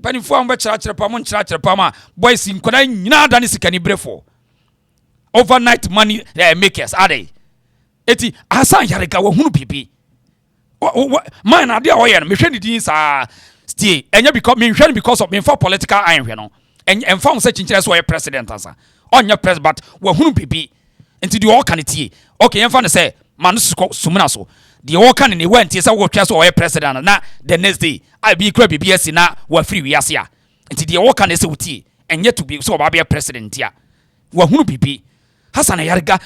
pani fo am ba chira pa mo chira pa ma boys nkoda nyina da ne sikani brefo overnight money makers are they eti Hassan Yarega wo hunu bibi man ade a wo ye no me hwe ne din sa stay enya because of me for political iron no and found such interest why president answer on your press but we hunu bibi into the all can it okay and fan say man sumuna so the all can in went say we twa so president na the next day I be kra BBS na we free we asia into the all can say uti and yet to be so ba be president ya we hunu bibi Hassan Yarega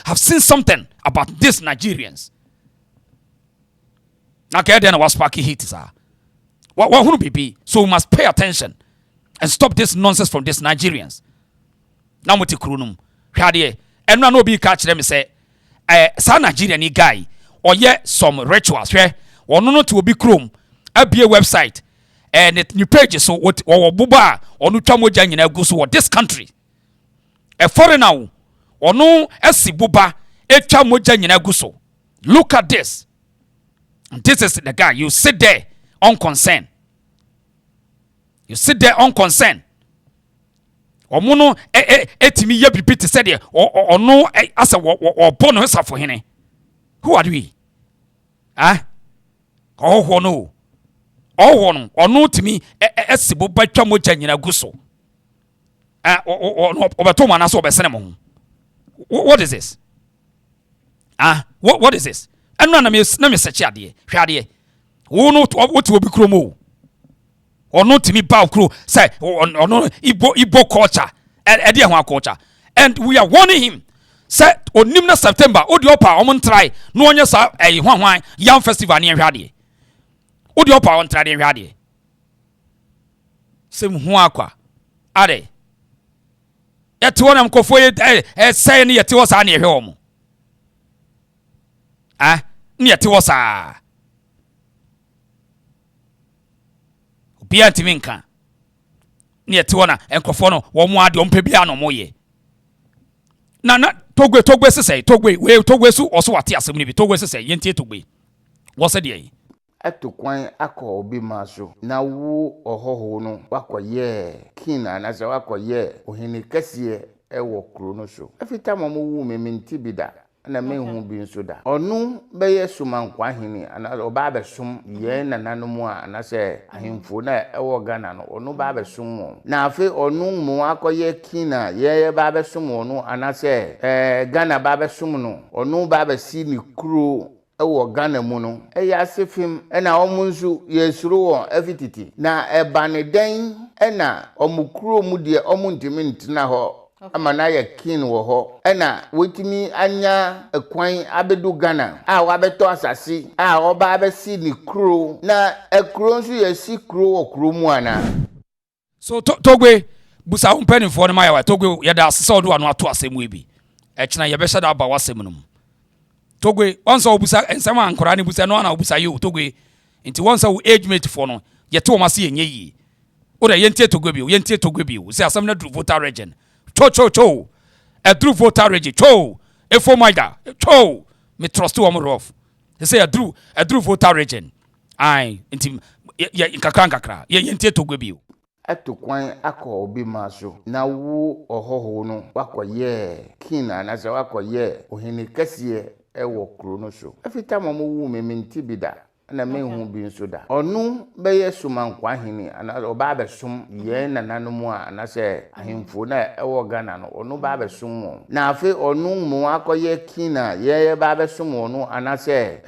have seen something about these Nigerians okay then was sparky hit sir we hunu bibi so we must pay attention and stop this nonsense from these Nigerians. Now muti krunum. Hwade enu na obi ka kire me say sa Nigerian ni guy or ye some rituals hwe ono no to obi krom abie website and it new page so what boba onu twa moja nyina gu so this country a foreigner ono esi boba etwa moja nyina gu so. Look at this. This is the guy you sit there unconcerned. You sit there unconcerned. Omono etimi ye bibi te said or no as a or born herself for him. Who are we? Ah? Oh no. Oh no. Or no to me esibo ba twa moja nyina guso. Obato mana so besenemo. What is this? Ah, what is this? And na me search ade. Hwade. Wo no what obi kromo. Or not to me bow crew say or no Igbo culture and culture and we are warning him say on Nimna September Odiopa on try no one sa a young festival near Radi Odiopa on try in Radi Sim Huaqua Ade yet one am cofoy say near to us near home near to us Bia timinka ne etona enkofo no wo mu ade ompe bia no moye na togwe sese togwe su oso wate asem ni bi togwe sese yentie togwe wo se de eto kwan akọ obi maso na wo ohoho no wakoye kina na se wakoye ohini kese ewo kro no so afita momo wu mementi bida na mehu bi nso da onu beye sumankwa hini ana oba besum ye nananom a na se ahemfo na ewo Ghana no onu ba besum na afi onu mu akoye kina ye ba besum onu ana se Ghana ba besum no onu ba besi ni kuro ewo Ghana mu no eya asefim na omunsu yesuro won afititi na eba ne den na omukuro mu de omuntimi ntina ho ama na ya kin wo ho na wetimi anya ekwan abedu Ghana a wabeto asase a oba abesi ni kuro na ekuro nsu yesi kuro wo kuro mu ana so togwe busa umpeni for ma ya togwe ya da asese odo anu ato asemu ebi ekina ye be shada aba wasem no togwe once obusa ensema ankora ne busa no na obusa yo togwe nti once wo age mate for no ye to ma se yenye yi o da yentie togwe bi o yentie togwe bi o se asem na dru voter region cho a dru voter region cho efo maida cho me trust wo mo rof se a dru voter region ai nti ye nkakra ye yentie togwe bi o atukwan akọ obi maso na wo ohoho no wakoye kin anase wakoye ohini kese ewo kro no so afita mo wu meminti bida na menhu bi nso da onu beye sumankwa hini ana oba abesum ye nananom a anase ahemfo na ewo Ghana no onu ba abesum mo na afi onu mu akoye kin a ye ba abesum onu anase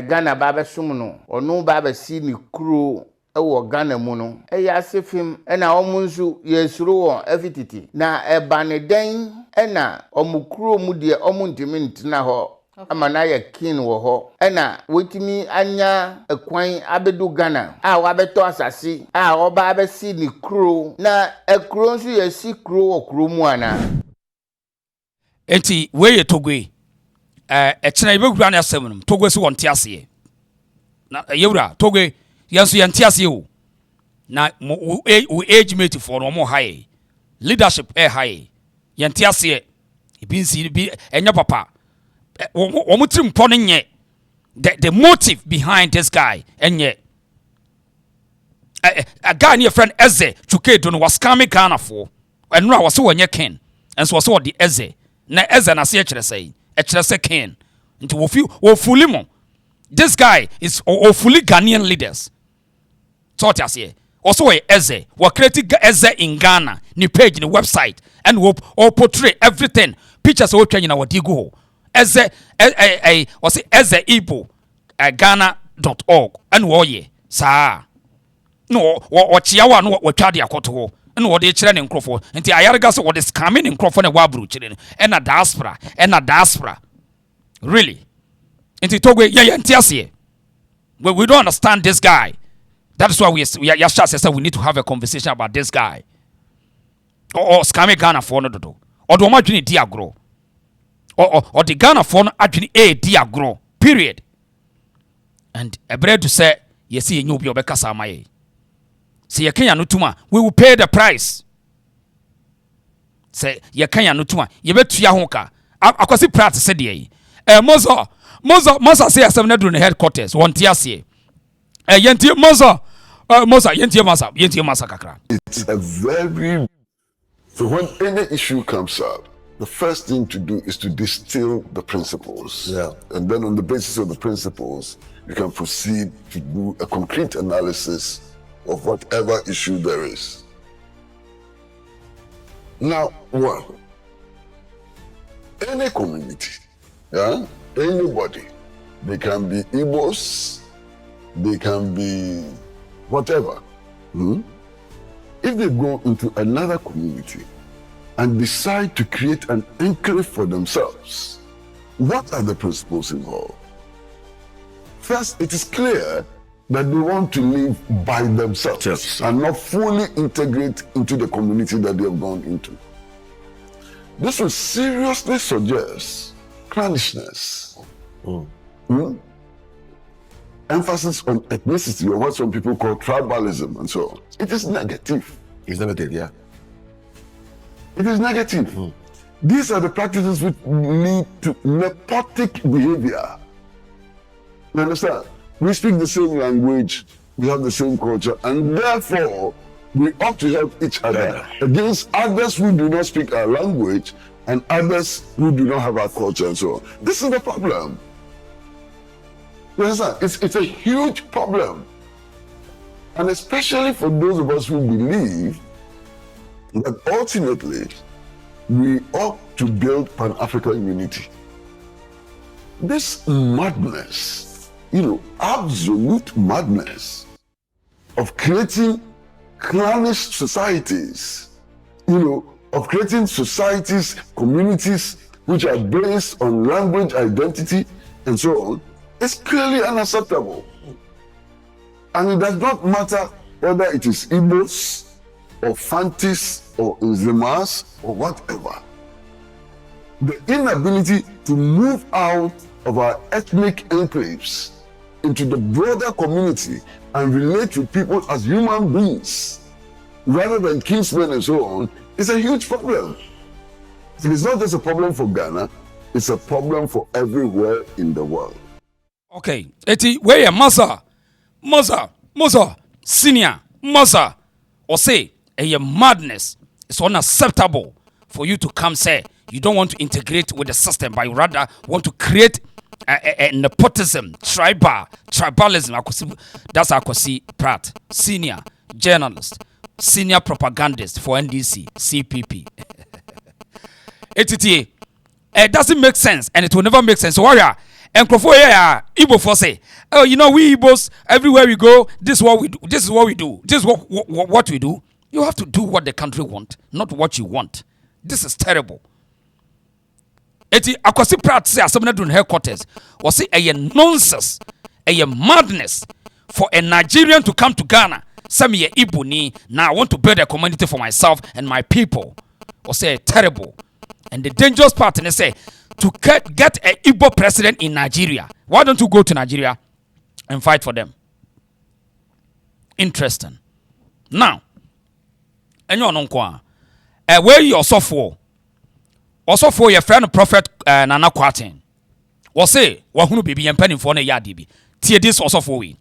Ghana ba abesum no onu ba abesi ni kro ewo Ghana mu no eya asefim na omunsu yesuro won afititi na eba ne den na omukuro mu de omuntimi ntina ho ama na ya kin wo ho na wetimi anya ekwan abedu Ghana a wabeto asase a oba abesi ni kuro na ekuro nsu yesi kuro wo kuro mu ana enti we ye togwe ekina ibegura na asem togwe so wonte ase na yewura togwe yanso yanti ase o na wo age mate for no mo high leadership high yanti ase ebi nsi bi enya papa wo mutrim pon nye the motive behind this guy enye a guy near friend Eze Chukedo no was scamming Ghana for and no was so wenye ken and so was the Eze na Eze na se chere say ken into wo fully mo this guy is fully Ghanaian leaders so what I say also we Eze we create Eze in Ghana ni page ni website and we portray everything pictures we try na wadi go Eze was Eze Igbo Ghana.org and wo ye sa no wo chiawa no wo twa de akoto ho no wo de kire ne nkrofo nti ayarga so wo de scamming ne nkrofo ne wabru kire and na diaspora really nti togwe ye ntiase we don't understand this guy. That is why we say we need to have a conversation about this guy or scamming Ghana for no do or do ma dwene di agro or the Ghana for no adwene di agro period and ebre to say yes ye nyobi obekasa amaye say ye Kenya no tuma we will pay the price say ye Kenya no tuma ye betua ho ka akwasi prat say de moza say asem na do ne headquarters won ti ase yenti moza yenti masa kakra. It's a very so when any issue comes up, the first thing to do is to distill the principles. Yeah. And then on the basis of the principles, you can proceed to do a concrete analysis of whatever issue there is. Now, one, any community, anybody, they can be Igbos, they can be whatever. If they go into another community and decide to create an enclave for themselves, what are the principles involved? First, it is clear that they want to live by themselves and not fully integrate into the community that they have gone into. This will seriously suggest clannishness. Emphasis on ethnicity, or what some people call tribalism and so on. It is negative. It's negative, yeah. It is negative. These are the practices which lead to nepotic behavior. You understand? We speak the same language, we have the same culture, and therefore we ought to help each other against others who do not speak our language and others who do not have our culture and so on. This is the problem. You understand? It's a huge problem. And especially for those of us who believe that ultimately we ought to build Pan-African unity. this madness, absolute madness of creating clannish societies, of creating societies, communities which are based on language identity and so on, is clearly unacceptable. And it does not matter whether it is Igbos or Fantis or Nzemas or whatever. The inability to move out of our ethnic enclaves into the broader community and relate with people as human beings rather than kinsmen and so on is a huge problem. It is not just a problem for Ghana, it's a problem for everywhere in the world. Okay, eti where Maza, senior, Maza, or say a madness. It's unacceptable for you to come say you don't want to integrate with the system, but you rather want to create a nepotism, tribalism. That's Akosi Pratt, senior journalist, senior propagandist for NDC, CPP. It doesn't make sense, and it will never make sense. So warrior, and Igbo for say, oh, we Igbos, everywhere we go, this is what we do. This is what we do. This is what we do. You have to do what the country want, not what you want. This is terrible. Eti Akosi Pratt say assemble do headquarters or say a nonsense, a madness for a Nigerian to come to Ghana. Say me a Igbo ni, now I want to build a community for myself and my people. Or say terrible. And the dangerous part, and they say to get an Igbo president in Nigeria. Why don't you go to Nigeria and fight for them? Interesting. Now, and you know, where you also for your friend Prophet Nana Kwatin. Or say, wahunu bibi yempeni for ne yadibi. Tie this also for we.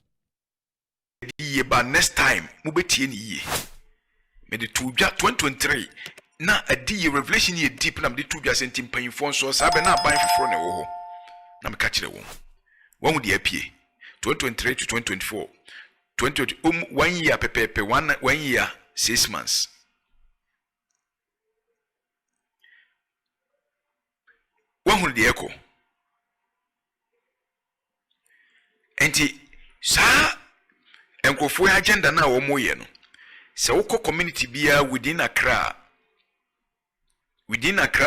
But next time, mubeti ye. Me the 2023. Na a D revelation ye deep na me the 2 sentim paying phone so sabe na ban for na wo ho. Na me catch the one. One would the apie 2023 to 2024. 2020 1 year pepe 1 year 6 months. One would the echo. Enti sa enkofo agenda na wo moye no. Se woko community bia within Accra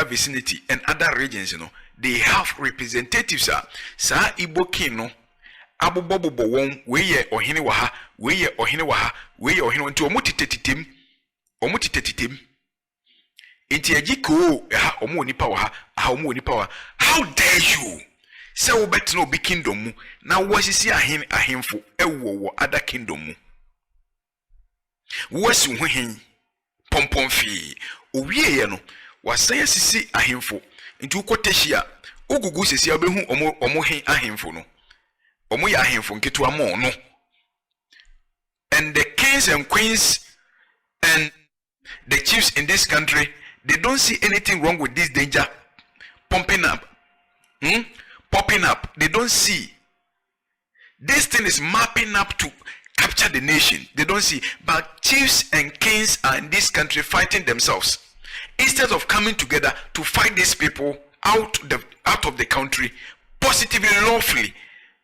vicinity and other regions, they have representatives. Sa Igbo king no abobobo won weye ohene waha weye ohene waha weye ohene nti omutitetitim nti agiko ha omo nipa waha omo nipa wa. How dare you say wo betno obi kingdom mu na wasisi ahemfo ewo other kingdom mu wasi hohen pompomfi owie ye no wasan sisi ahemfo nti ukotehia ogugu sisi abehu omo hen ahemfo no omo ya ahemfo nketo amo no. And the kings and queens and the chiefs in this country, they don't see anything wrong with this danger popping up. They don't see this thing is mapping up to capture the nation. They don't see, but chiefs and kings are in this country fighting themselves. Instead of coming together to fight these people out of the country positively, lawfully,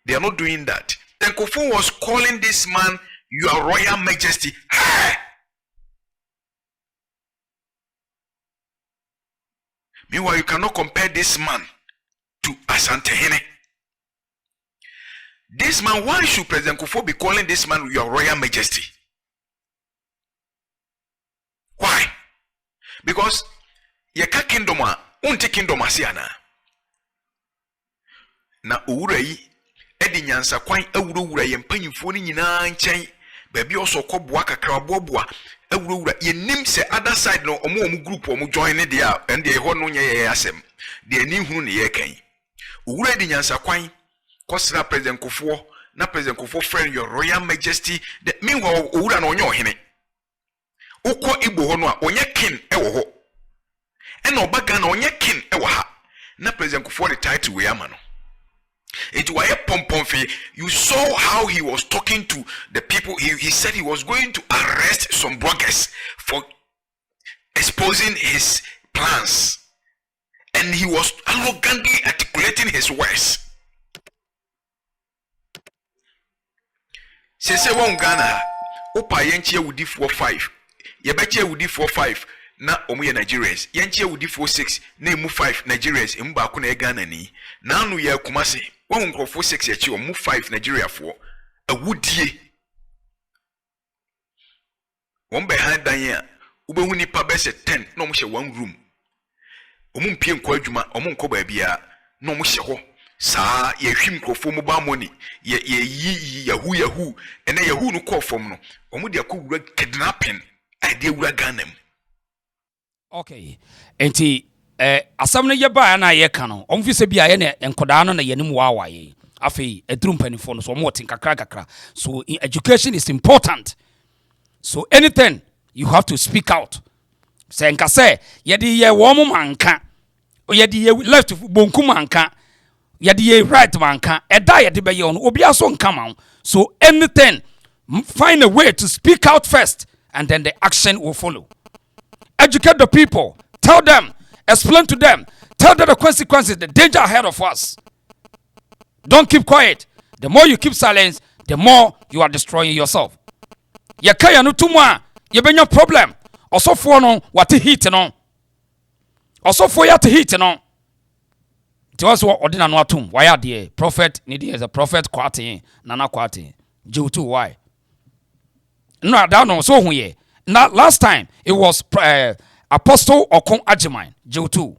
they are not doing that. Then Kofu was calling this man, Your Royal Majesty. Hey! Meanwhile, you cannot compare this man to Asante Hene. This man, why should President Kofu be calling this man Your Royal Majesty? Why? Because yeka kingdom unti kingdom asiana na owura yi edi nyansa kwan awurawura ye mpanyimfo ni nyina nchen baabi oso kɔboa kakra boaboa awurawura ye nim se other side no omo group omo join ne dia and dey ho no nya ye asem de ani hunu ne ye kan owura edi nyansa kwan kɔsra President Kofu na President Kofu friend Your Royal Majesty the meanwhile owura no onye ohene ukọ Igbo ho no a onye king ewo ho ena obaga na onye king ewo ha na President Kofu the title we ama no. It was a pompomfe. You saw how he was talking to the people. He said he was going to arrest some bloggers for exposing his plans, and he was arrogantly articulating his words. say one Ghana opa yenchia wudi 4-5 yebeche wudi 4-5 na omu ye Nigerians yenchia wudi 4-6 na emu 5 Nigerians emu ba ko na Ghana ni na anu ye Kumasi one nkrofo 6 yechi omu 5 Nigeria fo awudie one behind dan ya ubehu nipa bese 10 na omu hye one room omu mpie nkwa adwuma omu nkọ ba bia na omu hye ho sa ye hwim krofo mobile money ye yahoo ene yahoo no call from no omu de akowura kidnapping ide wura Ghana mu. Okay, enti asam no ye ba na ye ka no omu fi se bia ye ne enkoda no na ye nim wa ye afei edrum panifo no so omu tin kakra so education is important, so anything you have to speak out. Say nka say ye di ye wo mo manka ye di ye left bonku manka yadi ye right manka eda yadi be ye on obi aso nka ma. So anything, find a way to speak out first and then the action will follow. Educate the people, tell them, explain to them, tell them the consequences, the danger ahead of us. Don't keep quiet. The more you keep silence, the more you are destroying yourself. Ye kaya no tumwa ye benya problem osofo no wate heat no osofo ya te heat no. It was ordinary no atum. Why are the prophet needing as a prophet kwate nana kwate J2 why? No, I don't know. So who now last time it was Apostle Okon Ajimine J2.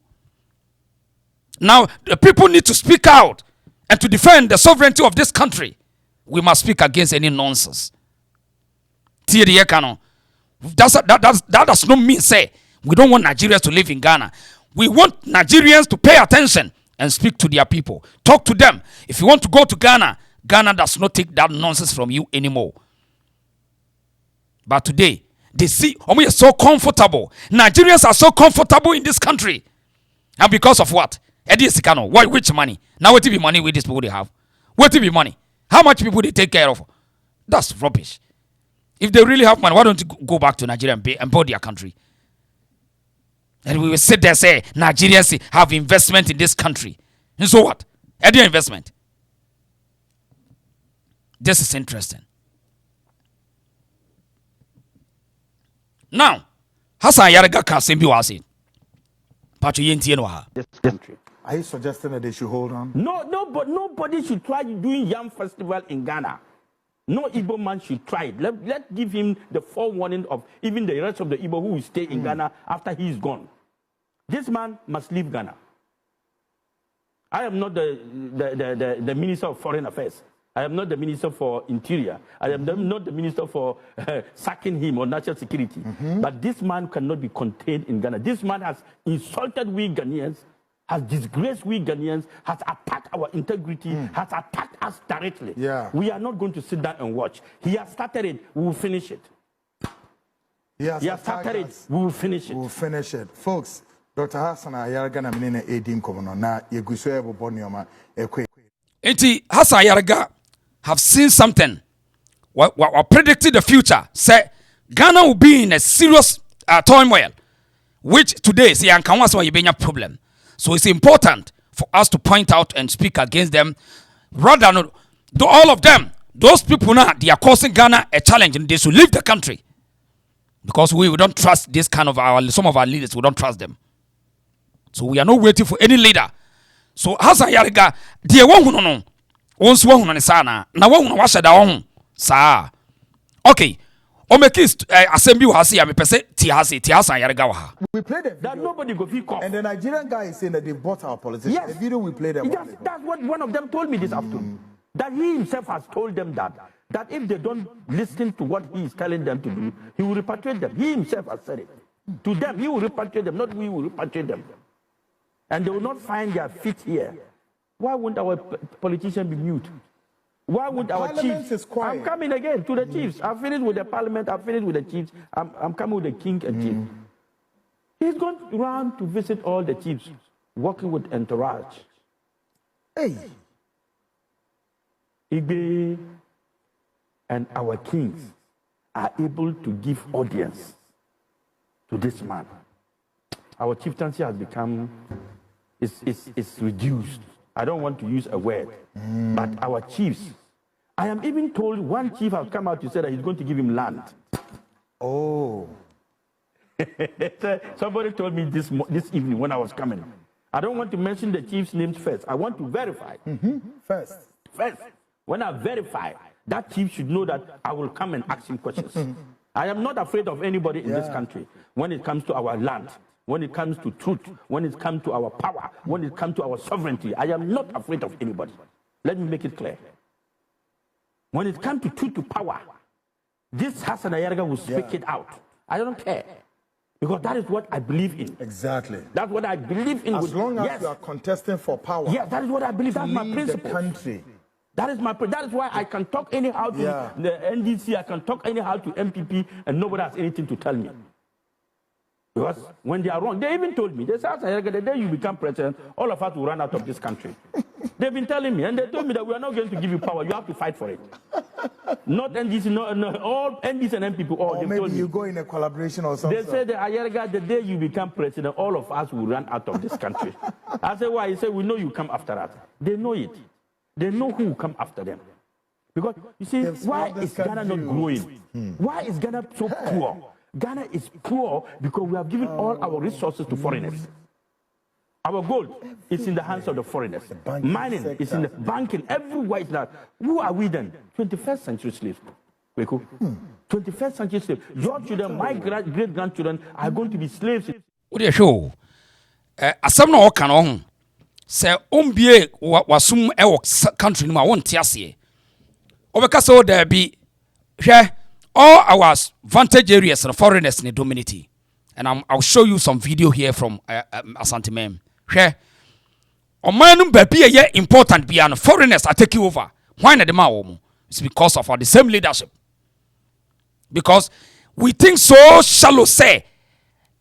Now the people need to speak out and to defend the sovereignty of this country. We must speak against any nonsense. That does not mean say we don't want Nigerians to live in Ghana. We want Nigerians to pay attention and speak to their people. Talk to them. If you want to go to Ghana, Ghana does not take that nonsense from you anymore. But today, they see, we are so comfortable. Nigerians are so comfortable in this country. And because of what? Why? Which money? Now what be money with these people they have? What be money? How much people they take care of? That's rubbish. If they really have money, why don't you go back to Nigeria and build their country? And we will sit there and say, Nigerians have investment in this country. And so what? Any investment? This is interesting. Now, Hassan Yarega Kasimbi was it. This country. Are you suggesting that they should hold on? No, nobody should try doing Yam Festival in Ghana. No Igbo man should try it. Let's give him the forewarning of even the rest of the Igbo who will stay in Ghana after he is gone. This man must leave Ghana. I am not the Minister of Foreign Affairs. I am not the Minister for Interior. I am not the Minister for sacking him or national security. But this man cannot be contained in Ghana. This man has insulted we Ghanaians, has disgraced we Ghanaians, has attacked our integrity, has attacked us directly. Yeah. We are not going to sit down and watch. He has started it, we will finish it. He has started it, we will finish it. We will finish it. Folks, Dr. Hassan Ayarga na menene edim komono na yeguso ebo bonioma ekwe. Enti Hassan Ayarga have seen something. What predicted the future. Say Ghana will be in a serious turmoil, which today is a problem. So it's important for us to point out and speak against them. Rather than all of them, those people now, they are causing Ghana a challenge and they should leave the country. Because we don't trust this kind of some of our leaders, we don't trust them. So we are not waiting for any leader. So Hassan Yarega, they won't know. Once one on sana, na one wash da on sa. Okay. Omekis assembly has here, me pese Hassan Yarega wa. We played it. That nobody go feel call. And the Nigerian guy is saying that they bought our politicians. Yes. The video we played them. That's what one of them told me this afternoon. That he himself has told them that if they don't listen to what he is telling them to do, he will repatriate them. He himself has said it. To them, he will repatriate them, not we will repatriate them. And they will not find their feet here. Why won't our politicians be mute? Why would our chiefs? I'm coming again to the chiefs. I've finished with the parliament. I've finished with the chiefs. I'm coming with the king and chief. He's going around to visit all the chiefs, working with entourage. Hey, Igbo and our kings are able to give audience to this man. Our chieftaincy has become is reduced. I don't want to use a word, but our chiefs I am even told one chief has come out to say that he's going to give him land. Oh. Somebody told me this evening when I was coming. I don't want to mention the chief's names first. I want to verify. First. When I verify, that chief should know that I will come and ask him questions. I am not afraid of anybody in this country when it comes to our land, when it comes to truth, when it comes to our power, when it comes to our sovereignty. I am not afraid of anybody. Let me make it clear. When it comes to truth to power, this Hassan Ayarga will speak it out. I don't care. Because that is what I believe in. Exactly. That's what I believe in. As long as you are contesting for power. Yeah, that is what I believe. That's my principle. The country. That is why I can talk anyhow to the NDC, I can talk anyhow to MPP, and nobody has anything to tell me. Because when they are wrong, they even told me, they said, the day you become president, all of us will run out of this country. They've been telling me, and they told me that we are not going to give you power, you have to fight for it. Not NDC, no, all NDC and MPP, all. Or maybe you go in a collaboration or something. They said, the day you become president, all of us will run out of this country. I said, why? He said, we know you come after us. They know it. They know who will come after them. Because, you see, why is Ghana not growing? Why is Ghana so poor? Ghana is poor because we have given all our resources to foreigners. Our gold is in the hands of the foreigners. Mining is in the banking. Everywhere is that. Who are we then? 21st century slaves. 21st century slaves. Your children, my great-grandchildren are going to be slaves. What do you show? Asam na oka no ho. Se ombie wasum e country no ma won tiase. Obeka so there be hwe all our vantage areas and foreigners in dominate. And I'll show you some video here from Asante Mem. Hwe omanum baby ye important bia no foreigners are taking over. Why na dem awo? It's because of the same leadership. Because we think so shallow say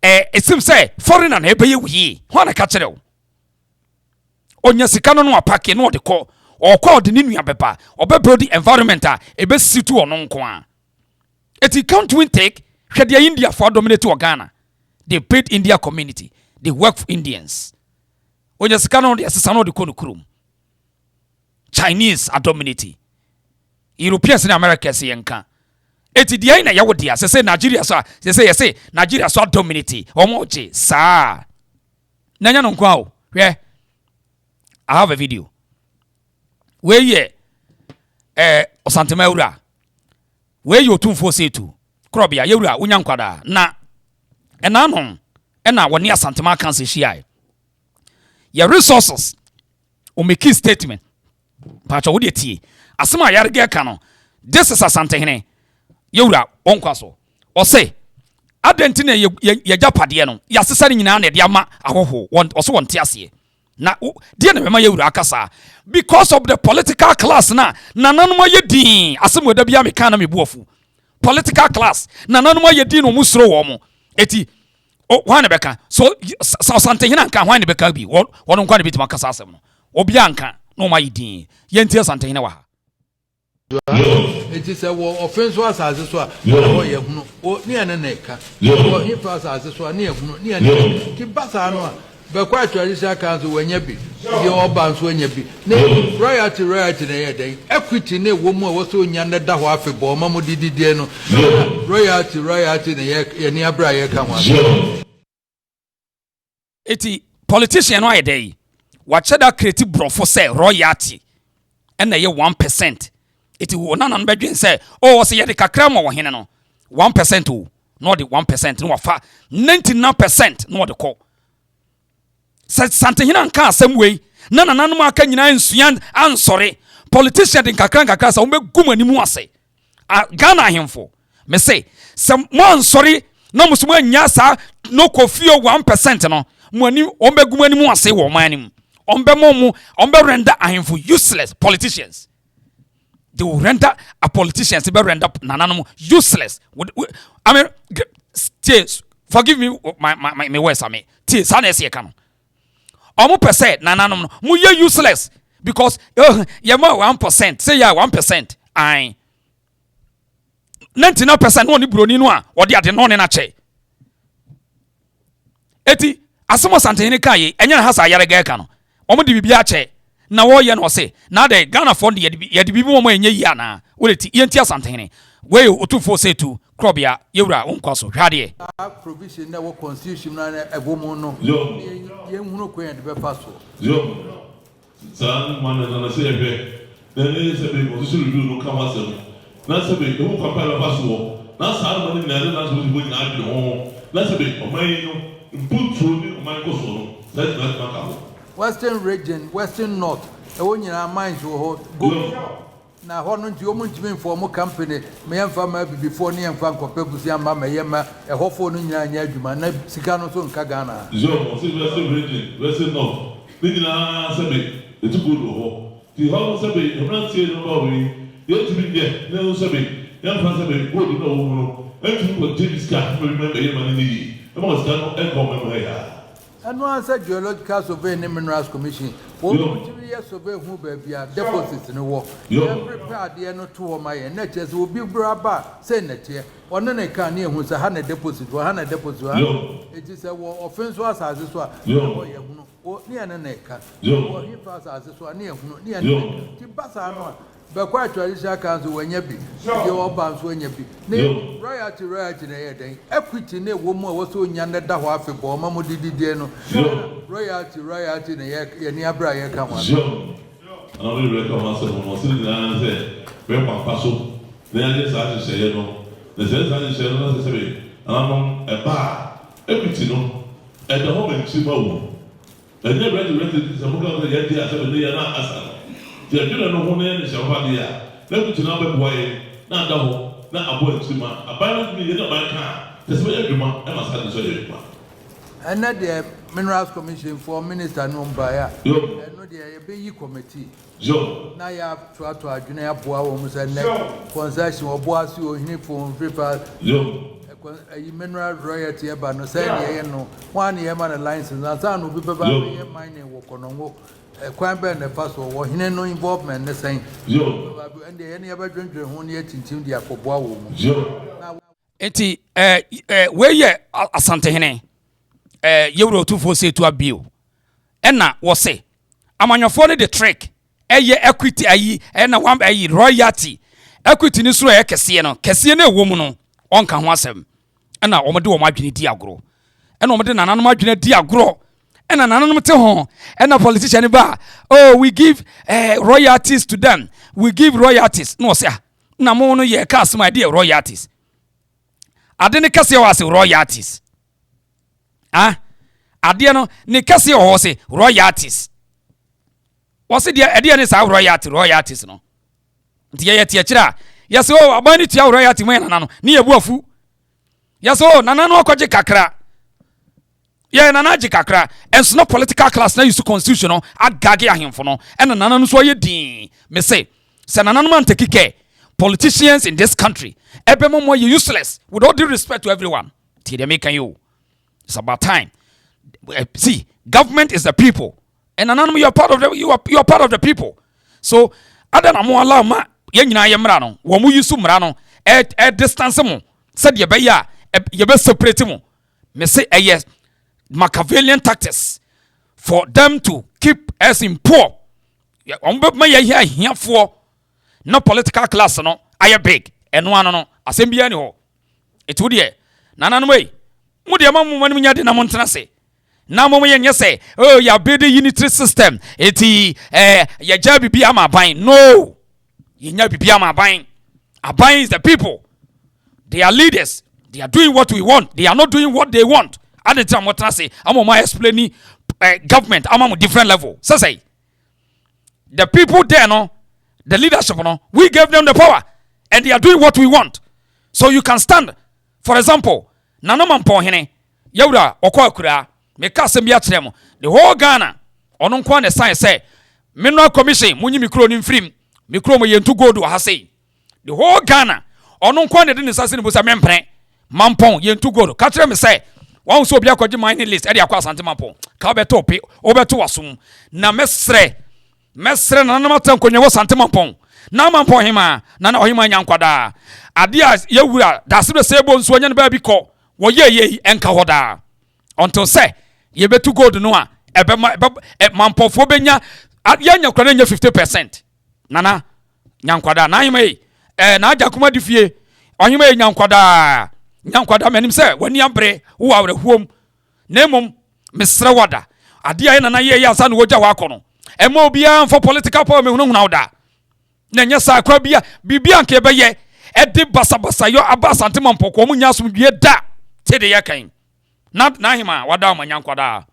it seems say foreigner na ebe ye wi. Why na ka kire o? Onya sika no apake no de ko or call the ninu abeba or be build the environment ebe situ ono nko a. It can't win take Shadia India for dominate to Ghana. They paid India community. They work for Indians. Onya sika no de asesano de ko no krum. Chinese are dominating. Europeans in America say yanka. Eti dia ina yawo dia say Nigeria so say Nigeria so dominating. Omoje sa. Nanya no nko a. Hwe I have a video. Where ye Osantema Ura. Where you 247 Krobia Yura Unyankwada na enanon ena woni Asantema kan se hia. Your resources o make statement. Pacha wo de tie. Asema yarege ka no. This is Asantehene. Yura onkwaso. O say adentine ye japade no. Yasesa nyina na de ama ahoho. Oso wonte ase. Na dia na mema yewura akasa because of the political class na nananuma yedin asem oda bia meka na mebuofu political class nananuma yedin no musro wo mo eti hwan ne beka so Asante hina nka hwan ne beka bi wono nkwa ne bitima kasa asem no obi anka no ma yedin yenti Asante hina wa ha eti se wo offense was as so a wo ye hunu o ni ene na eka wo hifa as so a ni ehunu ni ene ki basa no a be kwa traditional council wanya bi ye oba nso wanya bi na royalty na ye den equity na wo mu a wo so nya na da ho afebo ma mo dididie no royalty na ye ni abra ye ka ho eti politician no ayedai wa cheda creative brofo say royalty and na ye 1%. Eti wo nana no bedwen say oh say ye de kakra mo wo hene no 1% o no de 1% no wafa 99% no de call Sante hina nka asem wei na nananum aka nyina nsuan ansore politician din kakra sa umbe gum animu ase Ghana ahemfo me say some mo ansore na musumu anya sa no kofio 1% no mo ani umbe gum animu ase wo manim umbe render ahemfo useless politicians. They will render a politician to be render nananum useless. I mean forgive me my words I mean sana ese ka no omo percent nananum no mu ye useless because ye ma 1% say ya 1% ai 99% no ni broni no a odi ade no ne na che eti asemo Asante hene kai enya ha sa yare ga ka no omo de bibia che na wo ye no say na de Ghana for de ye de bibi mo enye yi ana wo ti ye ntia santene we otufo say to krobia yewura onkwaso hwade provision na wo constitution na ebomo no ye hunu ko ye de be paso san man na say be then say be constitution review no come asem na say be who compare paso na sa man ni na so bo ni adwe ho na say be o man no mputu ni o man ko so no that na maka ho Western region, Western North, the one in our minds will go. Now, how don't you want to inform a company? May I farm before near Frank or Pepusia, Mamma Yema, a hopeful Nina Yajuma, Sicano son Kagana. Western region, Western North. Nina Sabi, the two good. The whole Sabi, the man said about me, yet to be there, no Sabi, young Sabi, good to know, and to put James Cat, remember him and the most done and come and one said geological survey and minerals commission. What years survey who be deposits in the war. Every part the no two of my nets will be braba, say net here. Or none I can near who's a 100 deposit or 100 deposit. It is a war offense was as this one. Or near an acre. Or he passed as this one near Bassa. But quite traditional council when you be your bounce when you be. Royalty in a day. Equity ne woman was so young that half a bomb, Mamma did royalty in a year near Brian come on. I don't reckon myself on sitting down and say, where my passo, then I just say, you know, the sense I just say, and I'm on a bar, equity no, at the home in Chibo. And never read some of the idea 7 days and answer. The children of one end is a valia. Let me to number boy, not double, not a boy to my abandoned me in my car. That's where every month I must have to say. And not the Minerals Commission for Minister Nombaya. And not the Bay Committee. Joe. Now you have to a junior boy almost a neck concession or boss you uniform paper. A mineral royalty about no say, no 1 year man license, and son will be mining work on. Quite bad the first or he no involvement the same. And any other drink who near Tintin the Apobo. Eti where ye asante hene Euro 246 to a bill. Enna was say amanyofo ne the trick equity ayi na one ayi royalty equity ni so kese no kese na ewo mu no onka ho asem enna omode wo madwene di agro enna omode nananom adwene di agro enna nananom te ho enna politician ba oh we give royalties to them, we give royalties no say na mo no ye ka asem idea royalties ade ne kase wa say royalties ade no ne kase wo say royalties was it the sa royalties no nti ye tie kira yes oh abani tia royalty mo na no ne yebu afu yes oh nana no okoje kakra ye nana ji kakra enso no political class na use constitution no agage ahemfo no ena nana no so ye din me say se nana no man take care politicians in this country ebe mo you useless with all due respect to everyone ti dey make you it's about time. See, government is the people. And anonymous, you are part of the you are part of the people. So other than more allow ma yenyina yemra wo mu yusu mra no distance mo said ye be ya ye be separate mo me say yes Machiavellian tactics for them to keep us in poor. On be me here for no political class no aye big and one no assembly ani ho it would ye nanan way mu de mamu manu nya de na montena se na momo yenye say oh ya building unitary system eti ya ja bibia ma ban no yenya bibia ma ban aban is the people, they are leaders, they are doing what we want, they are not doing what they want at the time what I say I'm my explaining government I'm on a different level so say the people there no the leadership no we gave them the power and they are doing what we want so you can stand for example nanoma mpo hene yawura okwa me ka asem bia kire mo the whole Ghana ono nko na sign say mineral commission munyi mikro ni mfrim mikro mo yentu gold wa say the whole Ghana ono nko na de ne sase ne bo sa mempre mampon yentu gold ka kire me say wan so bia kwaji mining list e de akwa asante mampon ka obeto pe obeto wasum na mesre na na matan konye wo sante mampon na mampon hima na na ohima nyankwada ade a yawura da se be sebo nso anya ne ba bi ko wo ye enka hoda until say ye betu gold no a ebe mampofo benya ya nyankwada nya 50% nana nyankwada na hima yi na aja kuma di fie ohima yi nyankwada manim se wani abre wo awre huom na mom mesre wada ade ayi nana ye ya sa no woja wa kono ema obia for political power me hunu oda na nya sa kwa bibia nke be ye ede basabasa yo abasante mampoko mu nya som due da tede ya kan na hima wada ma nyankwada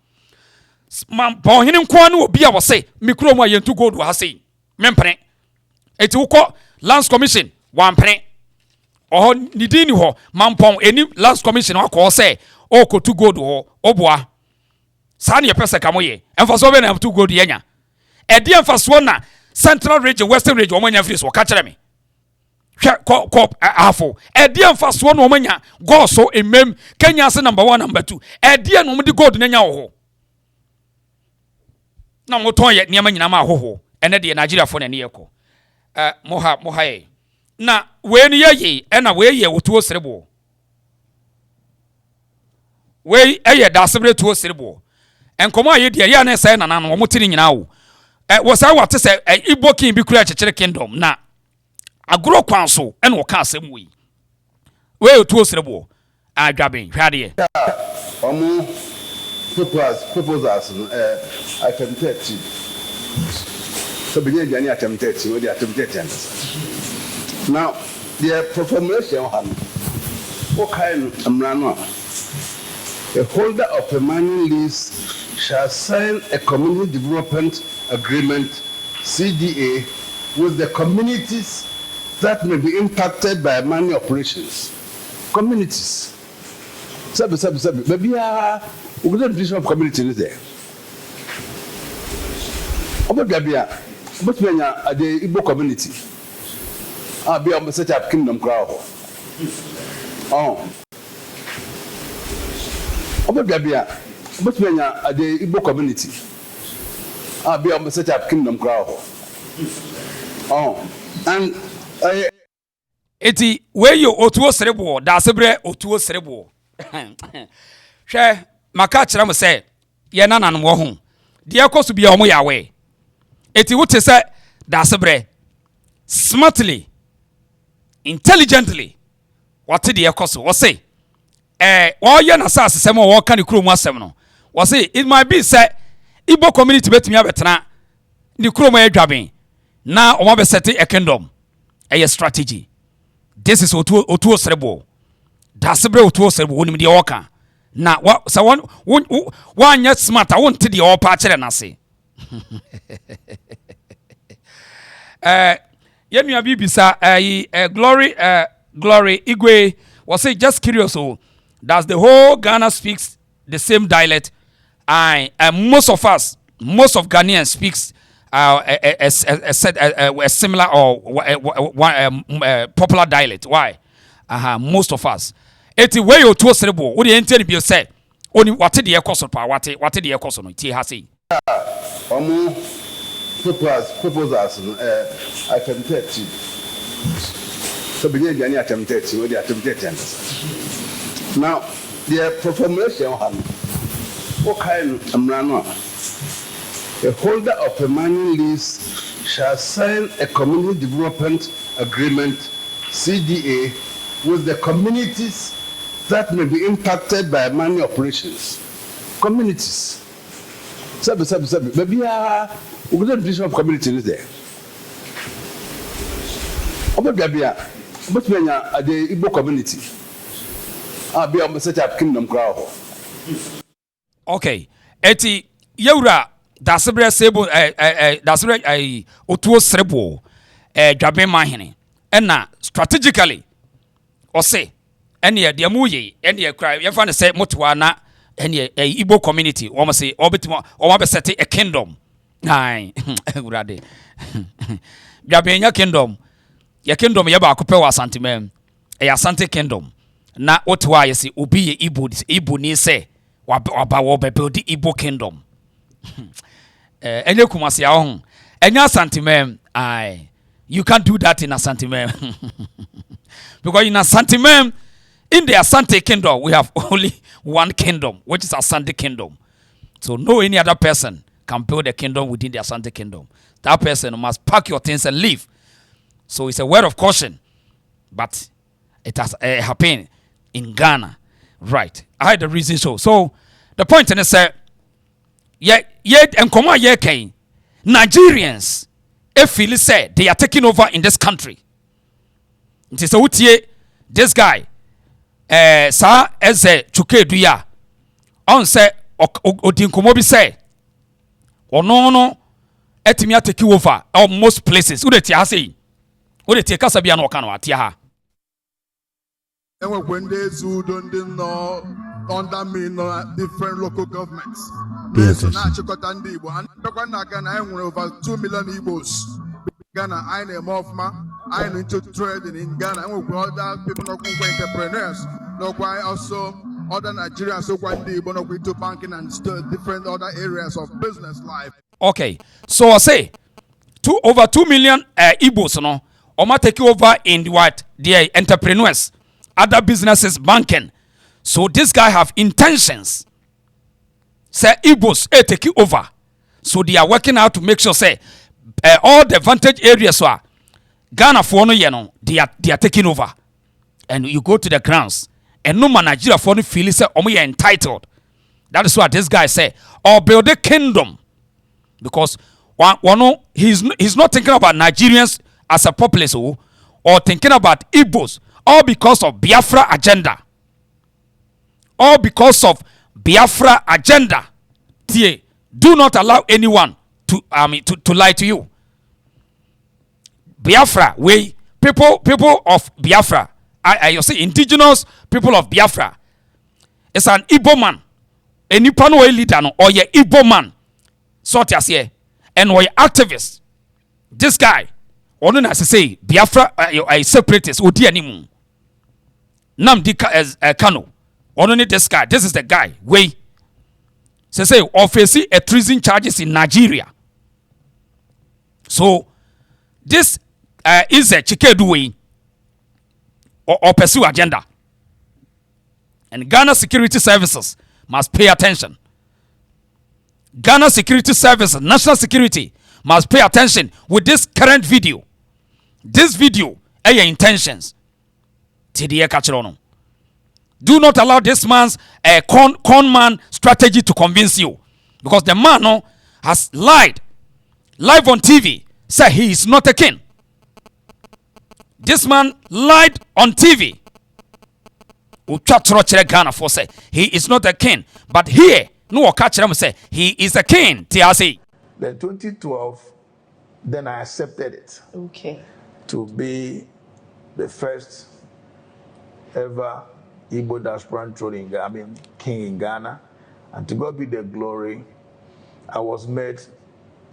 man hini nko na obi a wo se mikro mu ayentu gold wa sei mempene eti wukọ lands commission wampene oho nidini ho mampon eni lands commission akọ se o ko tu gold ho oboa sa na yepese kamoye emfaso be na tu gold yenya edi emfaso na central region western region omanya free so ka kire me hwe afo edi emfaso na omanya go so emem Kenya se number 1 number 2 edi na omdi gold na nya ho na mo ton ye niam nyina ma hoho ene de Nigeria fo na ne yeko moha ye na we ni ye na we ye wotuo serebo we eye da sebre tuo serebo enkomo aye de ye na sai na no mo tiri nyina wo wo sai wate se Igbo king bi kura chekere kingdom na agro kwanso ene wo ka asem we wotuo serebo adwaben hwade ye omo proposals I can tell you. So begin Johnny attempted to the attempted. Now the formulation what kind of manner? A holder of a mining lease shall sign a community development agreement CDA with the communities that may be impacted by mining operations. Communities. Maybe we don't vision of community there. About Gabia, but when you are the Igbo community, I'll be on the set up kingdom crowd. Oh, about Gabia, but when you are the Igbo community, I'll be on the set up kingdom crowd. Oh, and eti where you otuo serebo da sebre otuo serebo. Hwe maka kira mo se ye nanan wo ho de ekoso bia omo yawe eti wote se da sebre smartly intelligently wate de ekoso wo se wo ye na sa asem wo ka ne kurom asem no wo se it might be say Igbo community betumi abetena ne kurom adwaben na omo be set a kingdom a strategy. This is otuo serebo da sebre otuo serebo wonim de wo ka na sa one yet smart I want to the all patch na say yenu abibisa glory Igwe was say just curious does the whole Ghana speaks the same dialect and most of Ghanaians speaks a similar or popular dialect. Why? Most of us eti way o to serebo wo de enti bi say oni wate de ekoso pa wate de ekoso no ti ha sei omo proposals I can tell you. So begin Johnny attempted to the attempted. Now the formulation what kind of manner? A holder of a mining lease shall sign a community development agreement CDA with the communities that may be impacted by mining operations. Communities. Maybe we don't vision of community there. About Gabia, but when you are the Igbo community, I'll be on the set up kingdom crowd. Okay, eti Yura, that's a sable, that's a otuo serebo, Jabe Mahine, and now strategically, or say, any the amuye, any cry, you find a say Motuana, any Igbo community, almost say, Orbitimo, or set a kingdom. Aye, Grade Jabenya kingdom, your kingdom, Yaba Copewa Santimem, a Asante kingdom. Na Otwa, you see, Ubi Ibu ni say, Waba build the Igbo kingdom. Enye kumasi ya hon. Enya Santimem, aye, you can't do that in Asantimem. Because in Asantimem, in the Asante kingdom, we have only one kingdom, which is Asante kingdom. So no any other person can build a kingdom within the Asante kingdom. That person must pack your things and leave. So it's a word of caution, but it has happened in Ghana. Right. I had the reason so the point is that and come on, Nigerians, feel say they are taking over in this country. It is a this guy, sa eze chuke duya, on say odinkomobi say, no, etimia take over most places. Ude tia say, ude tia kasabia no kano atia. And when they don't know under me different local governments. Yes, And over 2 million Igbos. Ghana, I am I into trading in Ghana. And we other people not entrepreneurs. No, why also other Nigerians so quite deep on to banking and different other areas of business life. Okay, so I say over 2 million Igbos, no, Oma take over in the entrepreneurs, other businesses, banking. So this guy have intentions. Say Igbos take over. So they are working out to make sure say all the vantage areas are Ghana for no they are taking over. And you go to the grounds and no man Nigeria for no feel say omo entitled. That is what this guy say. Or build a kingdom. Because he's not thinking about Nigerians as a populace or thinking about Igbos. All because of Biafra agenda. All because of Biafra agenda. Do not allow anyone to lie to you. Biafra, people of Biafra, you see indigenous people of Biafra. It's an Igbo man. A Nipano leader or ye Igbo man. Sort as here. And or activist. This guy, or as I say, Biafra a separatist or animu. Namdi as Kano. Only this guy. This is the guy. Say facing a treason charges in Nigeria. So this is a Chikedu way or pursue agenda. And Ghana security services must pay attention. Ghana security services, national security must pay attention with this current video. This video your intentions. Do not allow this man's con man strategy to convince you. Because the man has lied. Live on TV. Said he is not a king. This man lied on TV. Ghana for say he is not a king. But here, no catch him say he is a king. TRC. Then 2012, then I accepted it. Okay. To be the first ever Igbo diaspora king in Ghana, and to God be the glory, I was made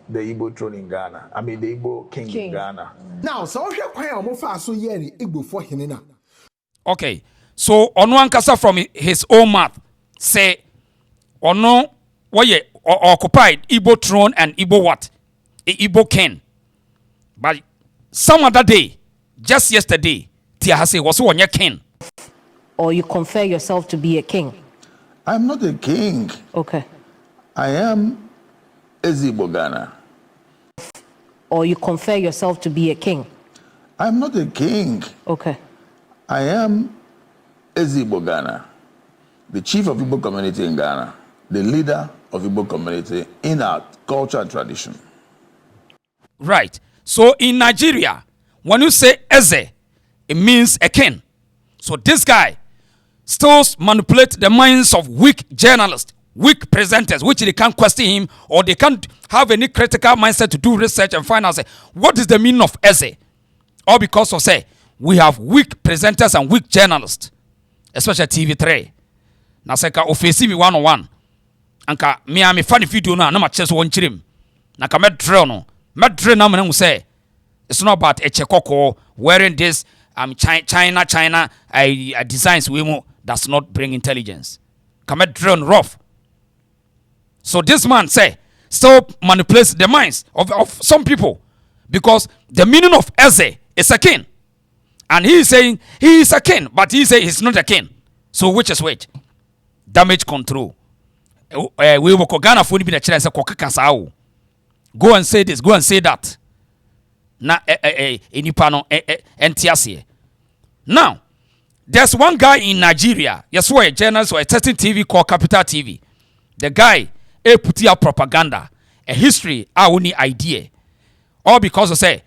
the Igbo throne in Ghana. The Igbo king in Ghana. Now, so Igbo for him. Okay, so Onuankasa from his own mouth say, Ono waye occupied Igbo throne and Igbo what? Igbo king. But some other day, just yesterday, Tiahase was one king. Or you confer yourself to be a king? I'm not a king. Okay. I am Ezigbo Ghana. Or you confer yourself to be a king? I'm not a king. Okay. I am Ezigbo Ghana, the chief of Igbo community in Ghana, the leader of Igbo community in our culture and tradition. Right. So in Nigeria, when you say Eze, it means a king. So this guy still manipulate the minds of weak journalists, weak presenters, which they can't question him or they can't have any critical mindset to do research and find out say, what is the meaning of Eze? Or because of say, we have weak presenters and weak journalists, especially TV3. Na seka ofesi mi 101. Anka me funny video na ma cheso won chirim. Na ka medre no. Medre na me say it's not about a chekoko wearing this China designs we does not bring intelligence. Ka medre on rough. So this man say still manipulates the minds of some people because the meaning of Eze is a king. And he is saying he is a king, but he say he's not a king. So which is which? Damage control. we will Ghana for be the chance of Kokakasao. Go and say this, go and say that. Na inipano entiasie. Now, there's one guy in Nigeria, yes, who a journalist or a testing TV called Capital TV. The guy put out propaganda, a history, our only idea. All because of say,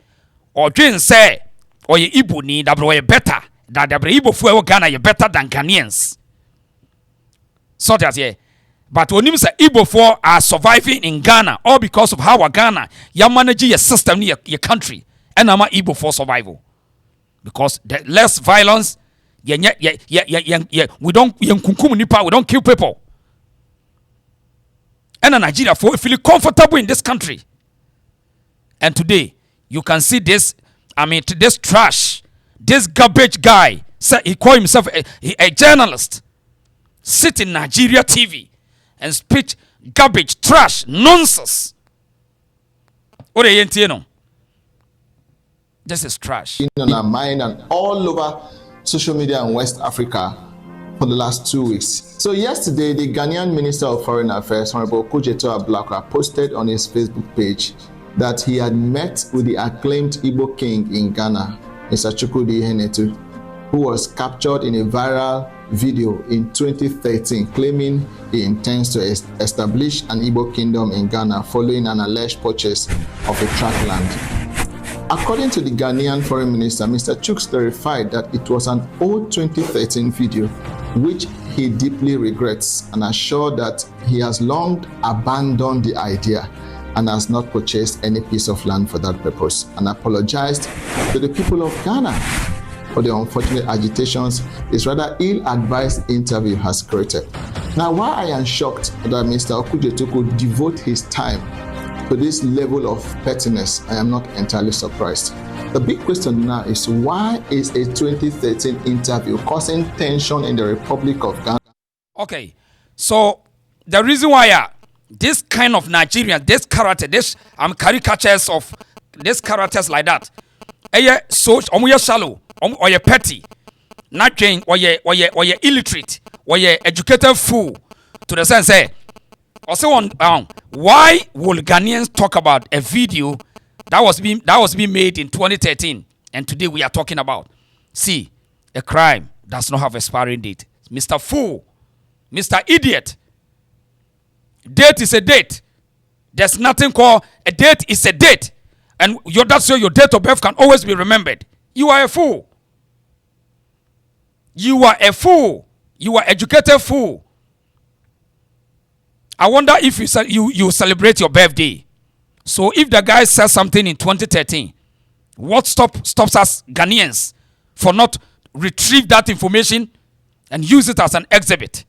or Jane say, or ye Igbo need that way better, that the Igbo for Ghana you better than Ghanaians. So that's yeah. But when you say Igbo for are surviving in Ghana, all because of how Ghana you manage your system, your country, and I'm Igbo for survival. Because the less violence, we don't we don't kill people. And in Nigeria for feel comfortable in this country. And today you can see this, this trash, this garbage guy, he call himself a journalist, sit in Nigeria TV and speak garbage, trash, nonsense. What are you know? This is trash. In our mind and all over social media in West Africa for the last 2 weeks. So yesterday, the Ghanaian Minister of Foreign Affairs, Honorable Kujeto Ablakwa, posted on his Facebook page that he had met with the acclaimed Igbo king in Ghana, Mr. Chukwudi Ihenetu, who was captured in a viral video in 2013 claiming he intends to establish an Igbo kingdom in Ghana following an alleged purchase of a tract land. According to the Ghanaian Foreign Minister, Mr. Chuks clarified that it was an old 2013 video which he deeply regrets and assured that he has long abandoned the idea and has not purchased any piece of land for that purpose, and apologized to the people of Ghana for the unfortunate agitations his rather ill-advised interview has created. Now, why I am shocked that Mr. Okujeto could devote his time to this level of pettiness, I am not entirely surprised. The big question now is, why is a 2013 interview causing tension in the Republic of Ghana? Okay, so the reason why this kind of Nigerian, this character, this caricatures of these characters like that, so shallow, or you petty, not trained, or you illiterate, or you educated fool, to the sense say, also why will Ghanaians talk about a video that was being made in 2013 and today we are talking about? See, a crime does not have expiring date. Mr. Fool, Mr. Idiot. Date is a date. There's nothing called a date is a date. And that's why your date of birth can always be remembered. You are a fool. You are a fool. You are educated fool. I wonder if you celebrate your birthday. So if the guy says something in 2013, what stops us Ghanaians for not retrieve that information and use it as an exhibit?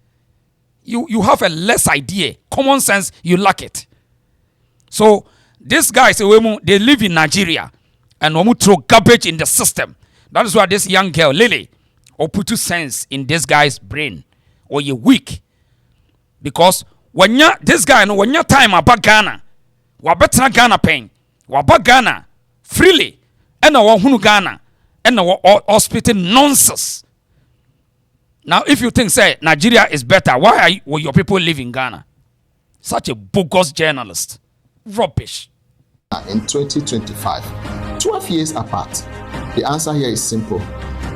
You have a less idea. Common sense, you lack it. So this guy, they live in Nigeria and throw garbage in the system. That is why this young girl, Lily, or put sense in this guy's brain, or you're weak. Because when this guy, when your time about Ghana, better Ghana paying, about Ghana freely, and our Ghana, and our hospital nonsense. Now, if you think, say, Nigeria is better, why will your people live in Ghana? Such a bogus journalist. Rubbish. In 2025, 12 years apart, the answer here is simple.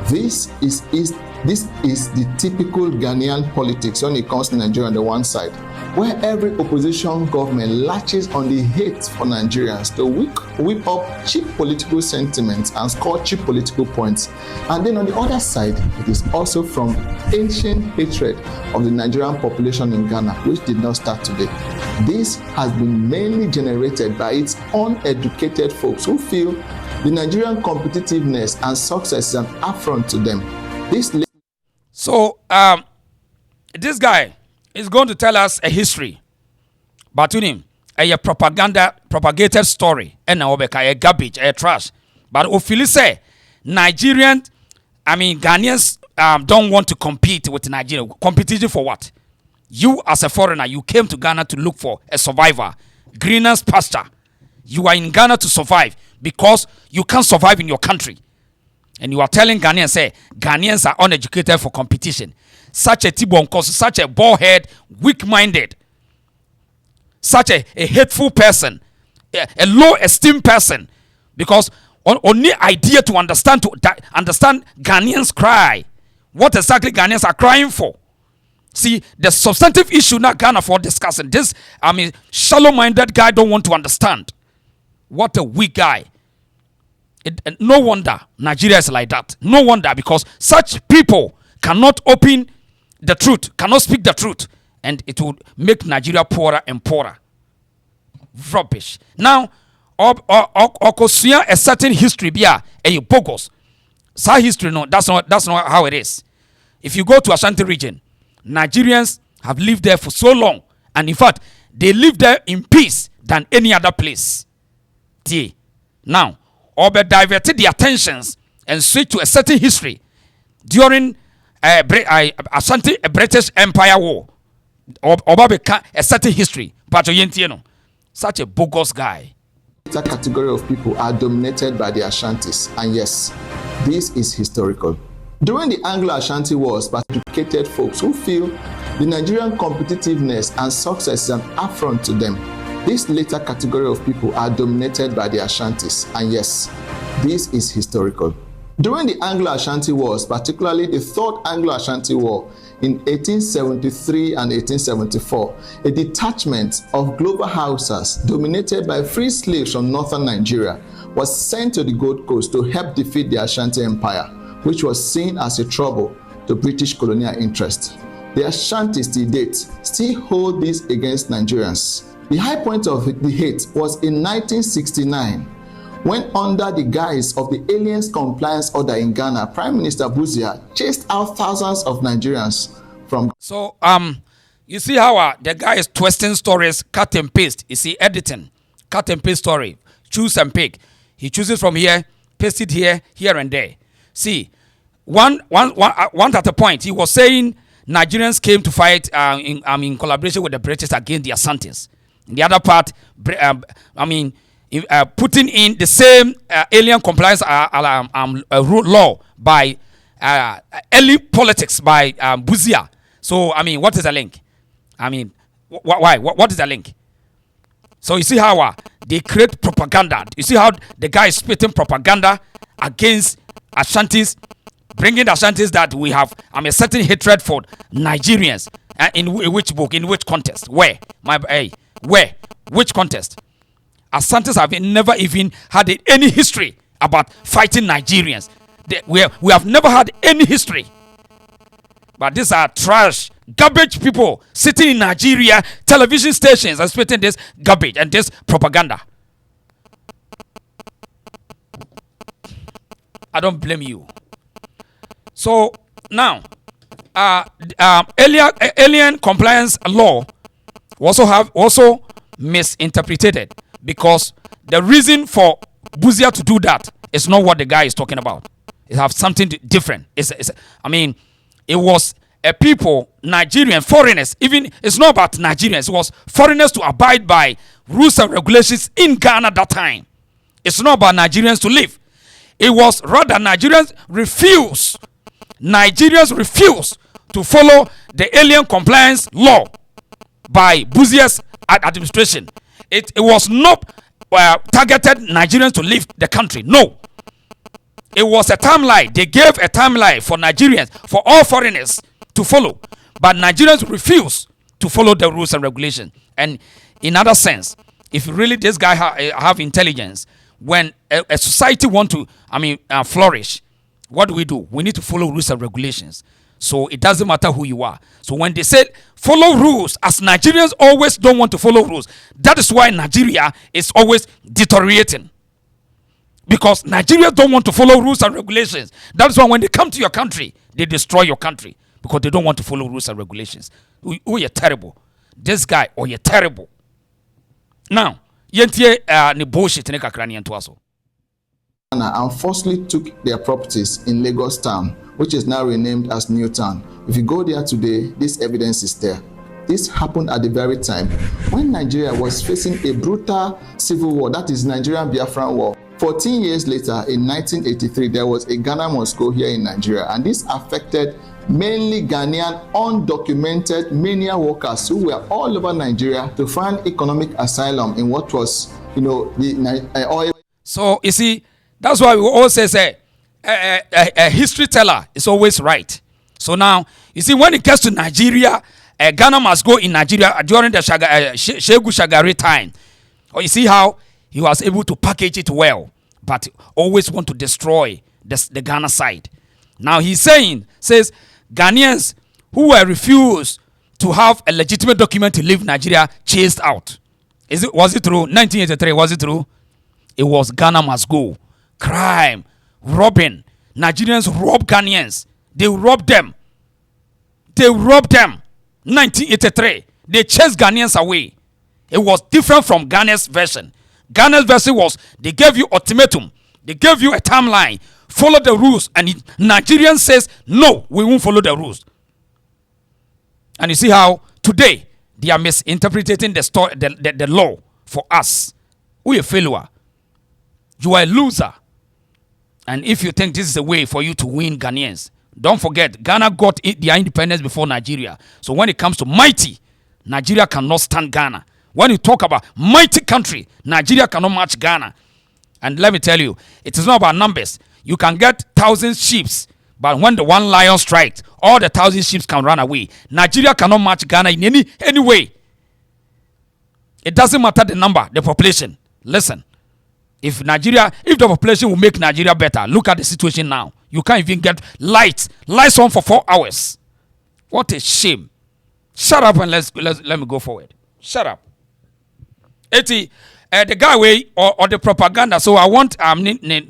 This is the typical Ghanaian politics when it comes to Nigeria on the one side, where every opposition government latches on the hate for Nigerians to whip up cheap political sentiments and score cheap political points. And then on the other side, it is also from ancient hatred of the Nigerian population in Ghana, which did not start today. This has been mainly generated by its uneducated folks who feel the Nigerian competitiveness and success is an affront to them. So, this guy is going to tell us a history. But to him, a propagated story, and a garbage, a trash. But Ophili say, Ghanaians don't want to compete with Nigeria. Competition for what? You as a foreigner, you came to Ghana to look for a survivor. Greenest pasture. You are in Ghana to survive because you can't survive in your country. And you are telling Ghanaians, say, Ghanaians are uneducated for competition. Such a Tibon, such a bald head, weak-minded, such a hateful person, a low esteem person, because only idea to understand Ghanaians cry, what exactly Ghanaians are crying for. See, the substantive issue not Ghana for discussing this. I mean, shallow-minded guy don't want to understand. What a weak guy. No wonder Nigeria is like that. No wonder, because such people cannot open the truth, cannot speak the truth, and it will make Nigeria poorer and poorer. Rubbish. Now, okosua a certain history bia a bogus. Sa history no, that's not how it is. If you go to Ashanti region, Nigerians have lived there for so long, and in fact, they live there in peace than any other place. Now, Obe diverted the attentions and switched to a certain history during Ashanti British Empire War. Oba a certain history, but such a bogus guy. That category of people are dominated by the Ashantis, and yes, this is historical. During the Anglo-Ashanti Wars, patriotic folks who feel the Nigerian competitiveness and success is an affront to them. This later category of people are dominated by the Ashantis, and yes, this is historical. During the Anglo-Ashanti Wars, particularly the Third Anglo-Ashanti War in 1873 and 1874, a detachment of global Hausas dominated by free slaves from northern Nigeria was sent to the Gold Coast to help defeat the Ashanti Empire, which was seen as a trouble to British colonial interests. The Ashantis to date still hold this against Nigerians. The high point of the hate was in 1969, when under the guise of the Aliens Compliance Order in Ghana, Prime Minister Buzia chased out thousands of Nigerians from... So, you see how the guy is twisting stories, cut and paste. You see, editing, cut and paste story, choose and pick. He chooses from here, paste it here, here and there. See, one at a point, he was saying Nigerians came to fight in collaboration with the British against the Ashantis. In the other part, putting in the same alien compliance law by early politics by Buzia. So, what is the link? Why? What is the link? So, you see how they create propaganda. You see how the guy is spitting propaganda against Ashantis, bringing the Ashantis that we have a certain hatred for Nigerians. In which book? In which context? Where? Where? Which context? Ashantis have never even had any history about fighting Nigerians. We have never had any history. But these are trash, garbage people sitting in Nigeria television stations and spitting this garbage and this propaganda. I don't blame you. So now, alien compliance law also misinterpreted, because the reason for Buzia to do that is not what the guy is talking about. It has something different. It was a people, Nigerian foreigners. Even it's not about Nigerians. It was foreigners to abide by rules and regulations in Ghana that time. It's not about Nigerians to live. It was rather Nigerians refuse to follow the alien compliance law by Buzia's administration. It was not targeted Nigerians to leave the country. No. It was a timeline. They gave a timeline for Nigerians, for all foreigners to follow. But Nigerians refuse to follow the rules and regulations. And in other sense, if really this guy have intelligence, when a society want to, flourish, what do? We need to follow rules and regulations. So it doesn't matter who you are. So when they said follow rules, as Nigerians always don't want to follow rules, that is why Nigeria is always deteriorating. Because Nigerians don't want to follow rules and regulations. That is why when they come to your country, they destroy your country. Because they don't want to follow rules and regulations. Oh, you're terrible. This guy, you're terrible. Now, ni bullshit ne kakrani entwaso. And forcibly took their properties in Lagos town, which is now renamed as Newtown. If you go there today, this evidence is there. This happened at the very time when Nigeria was facing a brutal civil war, that is Nigerian Biafra War. 14 years later, in 1983, there was a Ghana Moscow here in Nigeria, and this affected mainly Ghanaian undocumented mania workers who were all over Nigeria to find economic asylum in what was, the oil. So you see, that's why we always say a history teller is always right. So now you see, when it gets to Nigeria, Ghana must go in Nigeria during the Shegu Shagari time. Or you see how he was able to package it well, but always want to destroy the Ghana side. Now he's says Ghanaians who were refused to have a legitimate document to leave Nigeria chased out. Was it true? 1983, was it true? It was Ghana must go. Crime, robbing. Nigerians rob Ghanaians. They robbed them. 1983. They chased Ghanaians away. It was different from Ghana's version. Ghana's version was they gave you ultimatum. They gave you a timeline. Follow the rules. And Nigerians says, no, we won't follow the rules. And you see how today they are misinterpreting the law for us. We are a failure. You are a loser. And if you think this is a way for you to win Ghanaians, don't forget, Ghana got their independence before Nigeria. So when it comes to mighty, Nigeria cannot stand Ghana. When you talk about mighty country, Nigeria cannot match Ghana. And let me tell you, it is not about numbers. You can get 1,000 sheep, but when the one lion strikes, all the 1,000 sheep can run away. Nigeria cannot match Ghana in any way. It doesn't matter the number, the population. Listen, if the population will make Nigeria better, look at the situation now. You can't even get lights on for 4 hours. What a shame. Shut up and let me go forward. Shut up. The guy way or the propaganda. So I want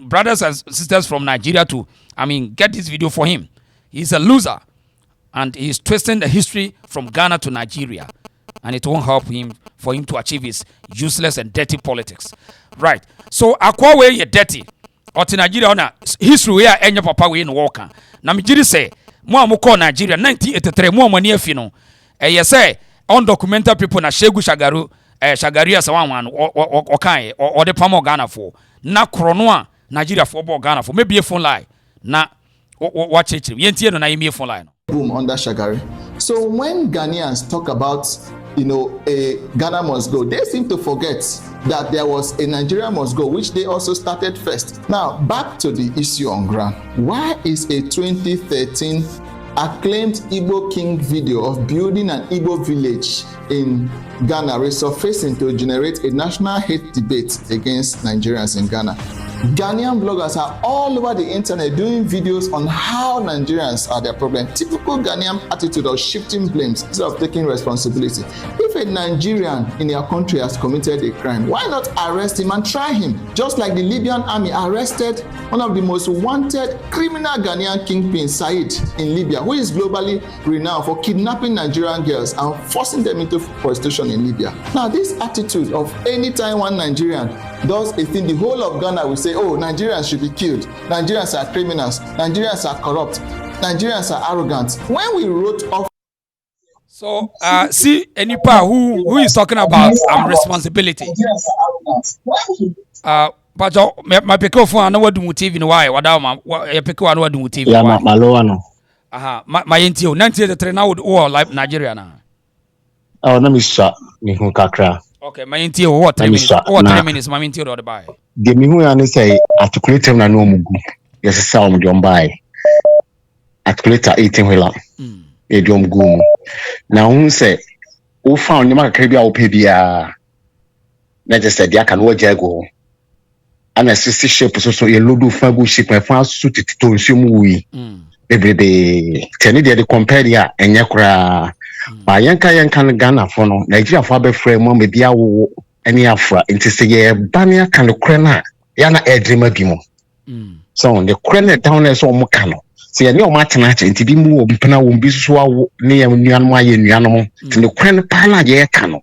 brothers and sisters from Nigeria to get this video for him. He's a loser, and he's twisting the history from Ghana to Nigeria, and it won't help him for him to achieve his useless and dirty politics. Right. So akwa way ye dirty. Or to Nigeria na history we are enya papa we in walker. Na me jiri say mo amukọ Nigeria 1983 mo amani afino. Ye say undocumented people na Shegu Shagaria sawan okan or the pamo Ghana for na krono a Nigeria for Ghana for maybe a phone line na watch it yentie no na yemi phone line boom under Shagari. So when Ghanaians talk about a Ghana must go, they seem to forget that there was a Nigeria must go, which they also started first. Now back to the issue on ground. Why is a 2013 acclaimed Igbo king video of building an Igbo village in Ghana resurfacing to generate a national hate debate against Nigerians in Ghana? Ghanaian bloggers are all over the internet doing videos on how Nigerians are their problem. Typical Ghanaian attitude of shifting blames instead of taking responsibility. If a Nigerian in your country has committed a crime, why not arrest him and try him? Just like the Libyan army arrested one of the most wanted criminal Ghanaian kingpin, Said, in Libya, who is globally renowned for kidnapping Nigerian girls and forcing them into prostitution in Libya. Now, this attitude of anytime one Nigerian does a thing, the whole of Ghana will say, oh, Nigerians should be killed. Nigerians are criminals. Nigerians are corrupt. Nigerians are arrogant. When we wrote off. So, see, any part who is talking about responsibility. But my pick for I know what do TV no why? What I pick one what do TV? Yeah, my lower no. My NTO 93 now would all like Nigeria now. Oh, let me shut me who kakra. Okay, my NTO what 3 minutes? What 3 minutes? My NTO or the buy. Give me who I say articulate him na no mugu. Yes, sound the buy. Articulate 18 wheeler. Edium gum. Now who say who found the market or pebia? Let us say there can watch go. And a sister ship so a load of fagu ship my fast suited to Shimui. Every day, Tenny the compare and Yakra. By Yankan Ghana for no Nigeria for frame one with Yawo any Afra into say Bania can the crana Yana air dreamer bimo. So the crane down as all Mocano. See a new match and to be more Pena won't be so near Nyanway and Yanamo to the crane pala ye cano.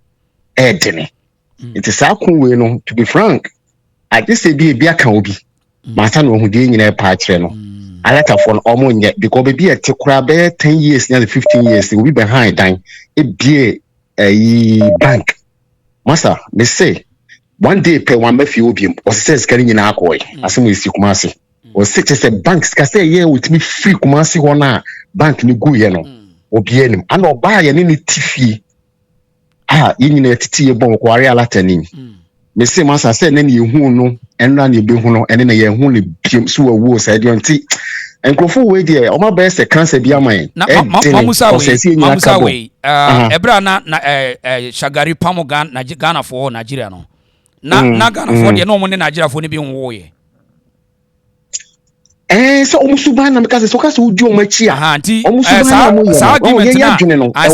Air Denny. It is Saku, to be frank. I just say be a Biacaobi. My son who did in a patreno. I let her for almost yet because baby at Tekrabe 10 years, nearly 15 years, they will be behind time. It be a bank. Master, they say 1 day pay 1 Mephiubium or says getting in Akoi, as soon as you Kumasi. Or such as a bank, say, yeah, with me free Kumasi Wana, bank ni gu ye no obi anim ana oba ye ne tifie yinina titi ye bon ko are alatani me se masa se ne yehu no enra ne behu no ene na yehu ne biem so wawu sa de onti enkrofo we de o ma be se cancer bi aman mamusa we ebra na shagari pamogan na Ghana for Nigeria no na Ghana for de no mo ne Nigeria for ne bi nwo ye so omusuba na meka se so ka se udi omachi anti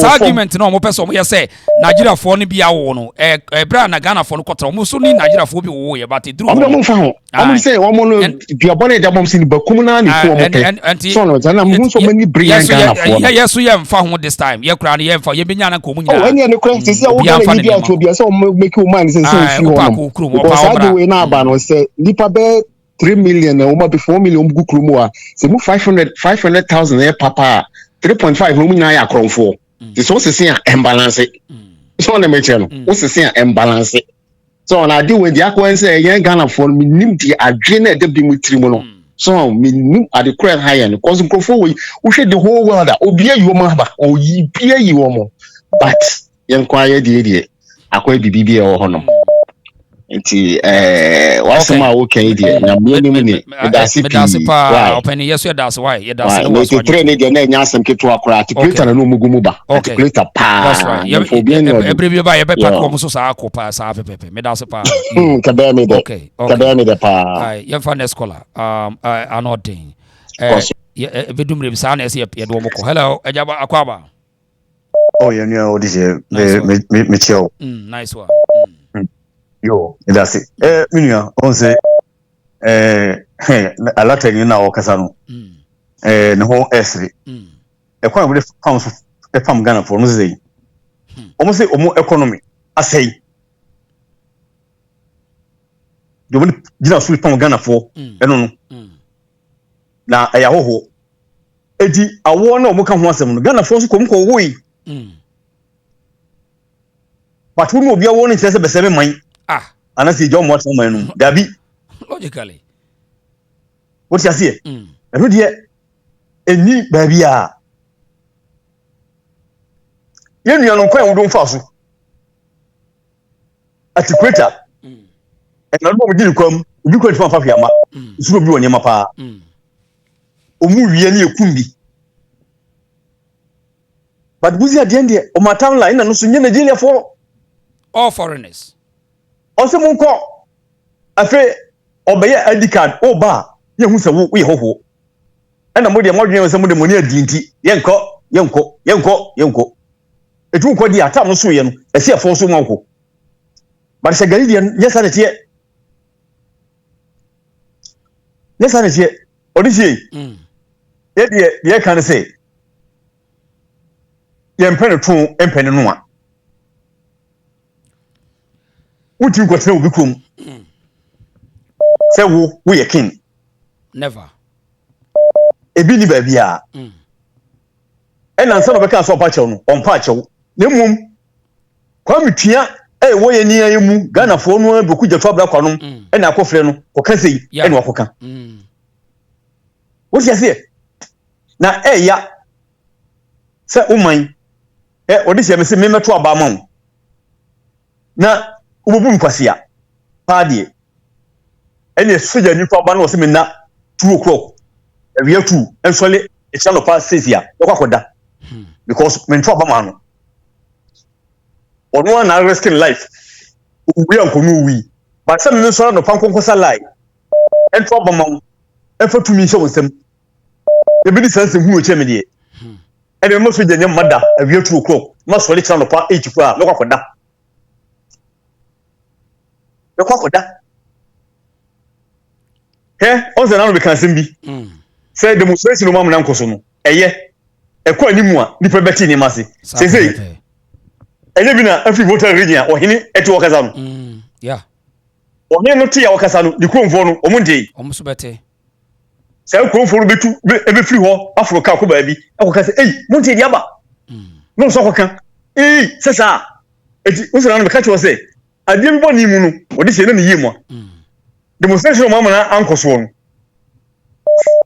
argument no mo pese mo ye se Nigeria for ne bi awo no ebra na Ghana for no kotra mo so ni Nigeria for bi wo ye but dru mo fa ho mo se o mo no biabone da bom sin bakum na ni ko mo pe so no jana mo so mani brilliant Ghana for yes ye mfa ho this time ye kura ne ye mfa ye benya na ko mo nyina eni ne kura se o Ghana ni bi ato bi se o make o man se fi ho because ade we na aba no se nipa be 3 million na uma be 4 million gu krumu a se mu 500,000 e papa 3.5 no mu nyina ya kronfo the so se a imbalance so na me che no o se a imbalance so na di we di akwa se yen Ghana for minim di adwe na de bi mu trimu no so minim ade kra higher no cause krofo we hwe the whole world obi ayi wo ma ba o yi bi ayi wo mo but yen kwa ye die akwa bibi e wo ho no nti wasema okay die na minim ni medasipa open yeso das why ye das no was why train de na nya asem keto akora articulator na no mugumu ba articulator pa that's right every ba ye be pack wo so sa akopa sa pepe medasipa kabe me de kabe me de pa ai ye fa next caller anodin bedumre bi sa na ye de wo ko hello ejaba akwaba ye ni o dije me chill nice one yo that's it minia on say alata ni na okasa no ne ho esri kwa we pounds pam Ghana for no say omo say omo economy asay do we gina so pam Ghana for eno no na ya hoho edi awo na omo ka ho asem no Ghana for so kom ko wo yi but we no bia wo no tese be se me man anasi John what man Gabi logically what you say eno de eni baby a ye nua no kwan wo do mfa so articulator na no mo di kwam obi ko tfa fa fiama so obi woni ma pa omu wie na ekum bi but buzi ade ndie o ma timeline na no so nye Nigeria for all foreigners ose mun ko afi obeye ID card oba ye hu se wo ye hoho na mo de mo dwen se mo de moni adinti ye nko etu ko di atam so ye no ese afo so nko but se gari de yes na tie odisi ye kan say ye mpene tu empene no a uti ko tene obi krom say wo ye king never ebi ni ba bia na nsa no beka so pa chew no on pa chew na mum kwa mitua wo ye ni ayemu Ghana fo no aboku jeto abra kwanom na akofre no ko kasei na wakoka wo sia se na ya se uman odi se me se memeto aba ma na ububu nkwasia paadie ene soja nipa ba na o se me na 2 o'clock we have to ensole e chano pa sesia e kwa koda because men to aba ma no ono na risking life we an kono wi but some men so no pan konkosa lie en to aba ma e fa tumi se wonsem e bi di sense hu o cheme die e be mo soja nyam mada e we 2 o'clock ma so le chano pa 8 kwa me kwa koda on se na no be kan sem bi say demonstration no mam na nkoso no eye ekwa animu a nipa beti ni mase say eye bi na afi voter region ohini eti wakasa no yeah ohini no tia wakasa no di kromfo no omunde omuso bete say kromfo no betu ebe free ho afro ka ko ba bi akokasa munte di aba no so koka sesa eti on se na no be ka cho say ade bi boni mu no odi se na ni yimu demonstration mam na ankoso no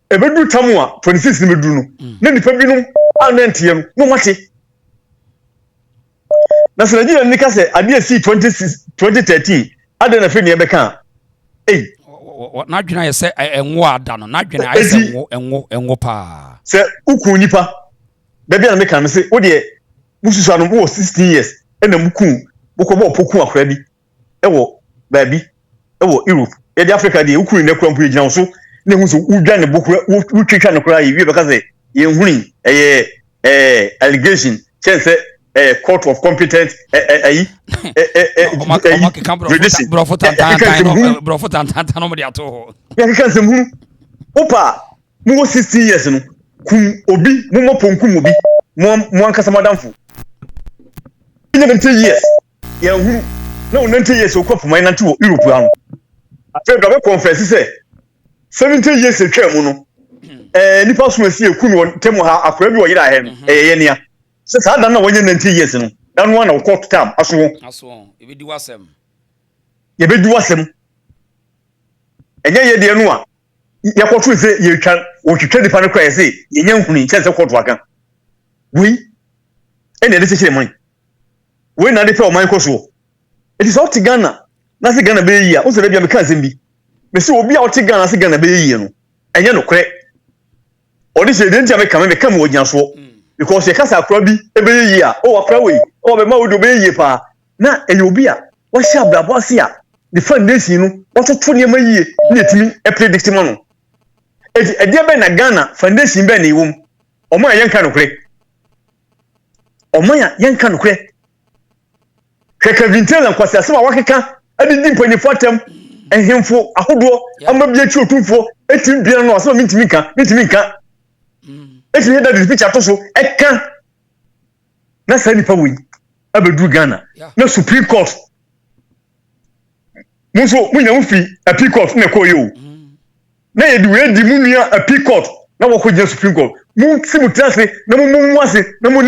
ebedu tamu a 26 ni bedu no na nipa bi no anantie no mate na sɛ Nigeria ni ka sɛ ade asi 2013 ade na fe ne bɛka na dwena yɛ sɛ enwo ada no na dwena ayɛ sɛ enwo pa sɛ ukun nipa da bia na meka me sɛ wo de mususu no wo 16 years ɛna mukun bokɔbɔ opoku akora bi ɛwɔ baabi ɛwɔ Europe yɛde Africa de ukun ne kura mpo yɛgyina wo so na hu so udwa ne bokura wutwitwa ne kora yi wie bɛka sɛ yɛnhuni allegation chance court of competent brofo tantanta no mo de ato ho ya ka sɛ mu opa mu 16 years no kum obi mu mo ponkum obi mu ankasa madamfo nya 20 years ya hu na 90 years okɔpo man nante wɔ Europe ano afɛ ga be confess sɛ 70 years atwa mu no nipa so asi eku no temu ha akora bi wɔ yira he no yɛ nia sɛ saa dan na wɔnyɛ 90 years no dan no na wɔ court time aso ebedi wasɛm ɛnyɛ yɛ de no a yɛkɔto sɛ yɛtwa wɔtwitwa nipa no kora yɛ sɛ yɛnyɛ nhuni kyɛ sɛ court waka wei ɛna de kyekye man wei na de pɛ o man kɔ so it is out to Ghana na se Ghana be yi a o sɛ bia me ka asɛm bi me se obi a o te Ghana se Ghana be yi no ɛnyɛ no korɛ ɔde sɛ de ntia me ka me wɔgyina so because yɛ kasa akora bi ebe yi a o akora wei o be ma wo do be yi pa na ɛyɛ obi a wo hyɛ abrabɔ ase a the foundation no wɔtoto ne ma yie na etimi predict ma no ɛdeɛ bɛ na Ghana foundation bɛ na iwom ɔmo a yɛnka no korɛ kaka vintela nkwasi asema wakeka adidi mpanifo atem ehemfo ahodoɔ ama bia chi otumfo etim bia no asema mintimi nka etimi da this picture to so eka na sa nipa wi abedu Ghana na Supreme Court muso munya mufi appeal court na koyo na yedi we di munua appeal court na wako je Supreme Court mu simutase na mu ase na mu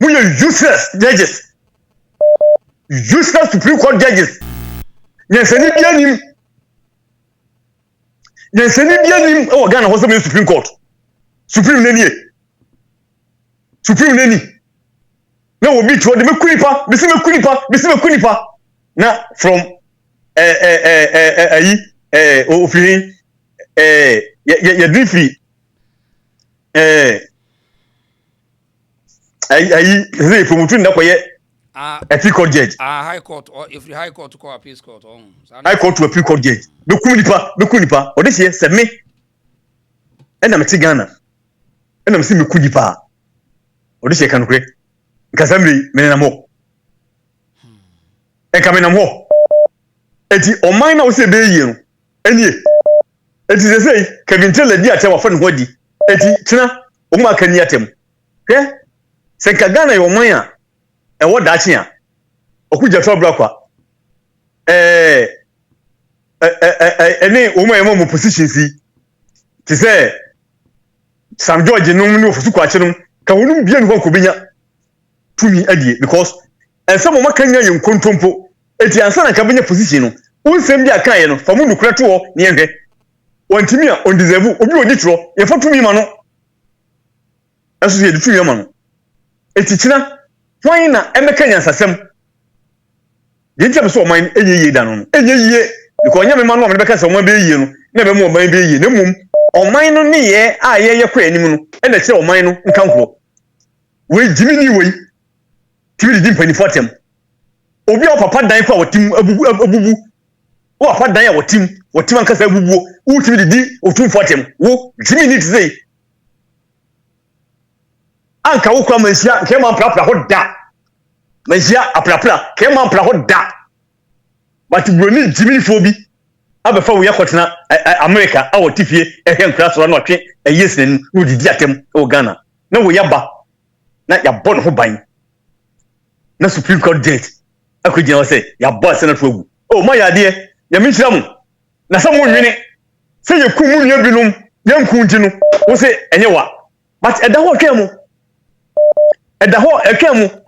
we are useless judges. Useless Supreme Court judges. Yenseni bianim oh Ghana ho say Supreme Court. Supreme nani. Na obi to de mekunipa, bisi mekunipa. Na from ofin ya difi ayi promoting na koye appeal court judge high court or if high court to call appeal court high court to appeal court judge be kunipa o de se me na me ti Ghana na me se me kunipa o de se kan kure nkasamri me na mo e ka me na mo enti o man na o se be yi no enie enti se sei Kevin Taylor di atem afọ ne ho di enti tena o ma kan ni atem se ka Ghana yo man a ewo dachi a okugya trouble akwa ene o ma yemo position si ti se Sam George no ni ofusu kwa chirum ka wonum bia ni ko binya tumi adie because ensem ma kan nya ye nkontompo eti ansa na ka binya position no unsem bia kan ye no famu nukura to ho ne ehwe wantimi a on deserve obi odi tro ye fa tumi ma no aso ye di tumi ma no etichina why na emeka nyansasem ye ntia so oman eyeye da no eyeye because nya me ma no me beka se oman be yeye no na be mu oman be yeye na mum oman no ne ye a ye kwa anim no e na kire oman no nka nkro we jimini we timi di mpani fotem obi a papa dan kwa wotim abubu o papa dan ya wotim ankasa abubu wo timi di otum fotem wo jimini tizei anka wo kwa mansia kema prapra ho da mansia aprapra kema pra ho da but broni jimini fobi abefa wo yakotena America a wotifie ehwe nkra so na otwe eyesnen no didi atem o Ghana na wo yaba na ya bon ho ban na Supreme Court judge akugina wo say ya boss na to agu o ma ya de ya minchira mu na sa mo nwene se ye ku mu nua binum ye nku nti no wo say enye wa but eda ho twemu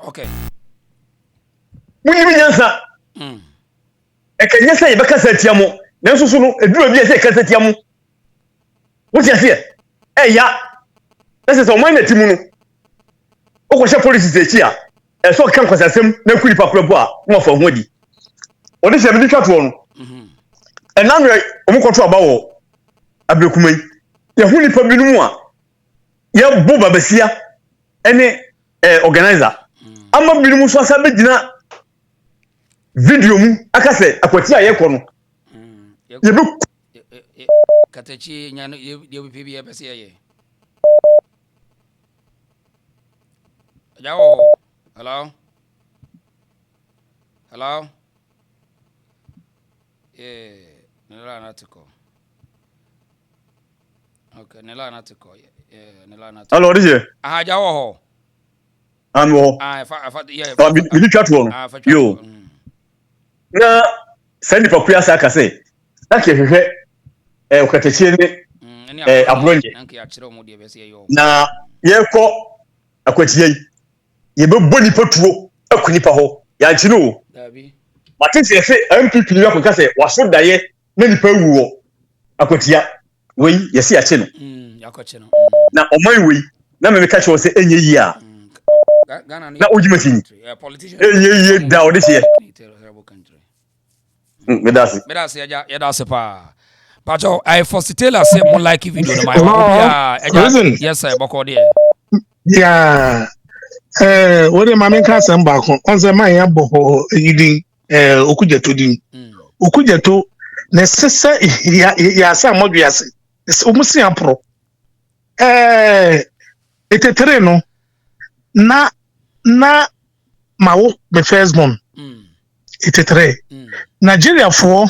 okay muni nyansa ekanye say beka sa tiamo nanso so no eduro bi ese kasa tia mu wo ti ase ya ese so man na ti mu no o ko hye police echi a e so kan kwasasem na kuri papro bo a mo fa ho di o de se bi twa to no e na no o mo kontrol ba wo abekumai ya hu nipa bi no mu a ya bo babasia ene organizer ama bi no mu so asa be gina video mu aka se akwati a ye ko no ye be katachi nya no ye bi bi be se ye Jawo. Hello. Hello. Nila natiko. Okay, nila natiko. Nila natiko. Hello, DJ. Aha, jawo ho. Anwo. Yeah. Mi chat wo no. Yo. Na send for prayer aka say. Ake hwehwe okatachie ni abronje. Na yeko akwachie yebebo nipa tuo akunipa ho ya nchi no dabi matese se MPP ni akoka se waso daye na nipa wuo akotia wei yesi ya che no yakoche no na oman wei na me ka che wo se enye yi a na ojimati politician enye yi da o de se medasi ya da se pa Pacho I facilitate say mo like video no my obi yes sir boko there yeah wode mame ka asem ba ko onse man ya bo yidin okujeto din okujeto na sese ya sa modwiase omusi ampro etetere no na mawo me first born etetere Nigeria for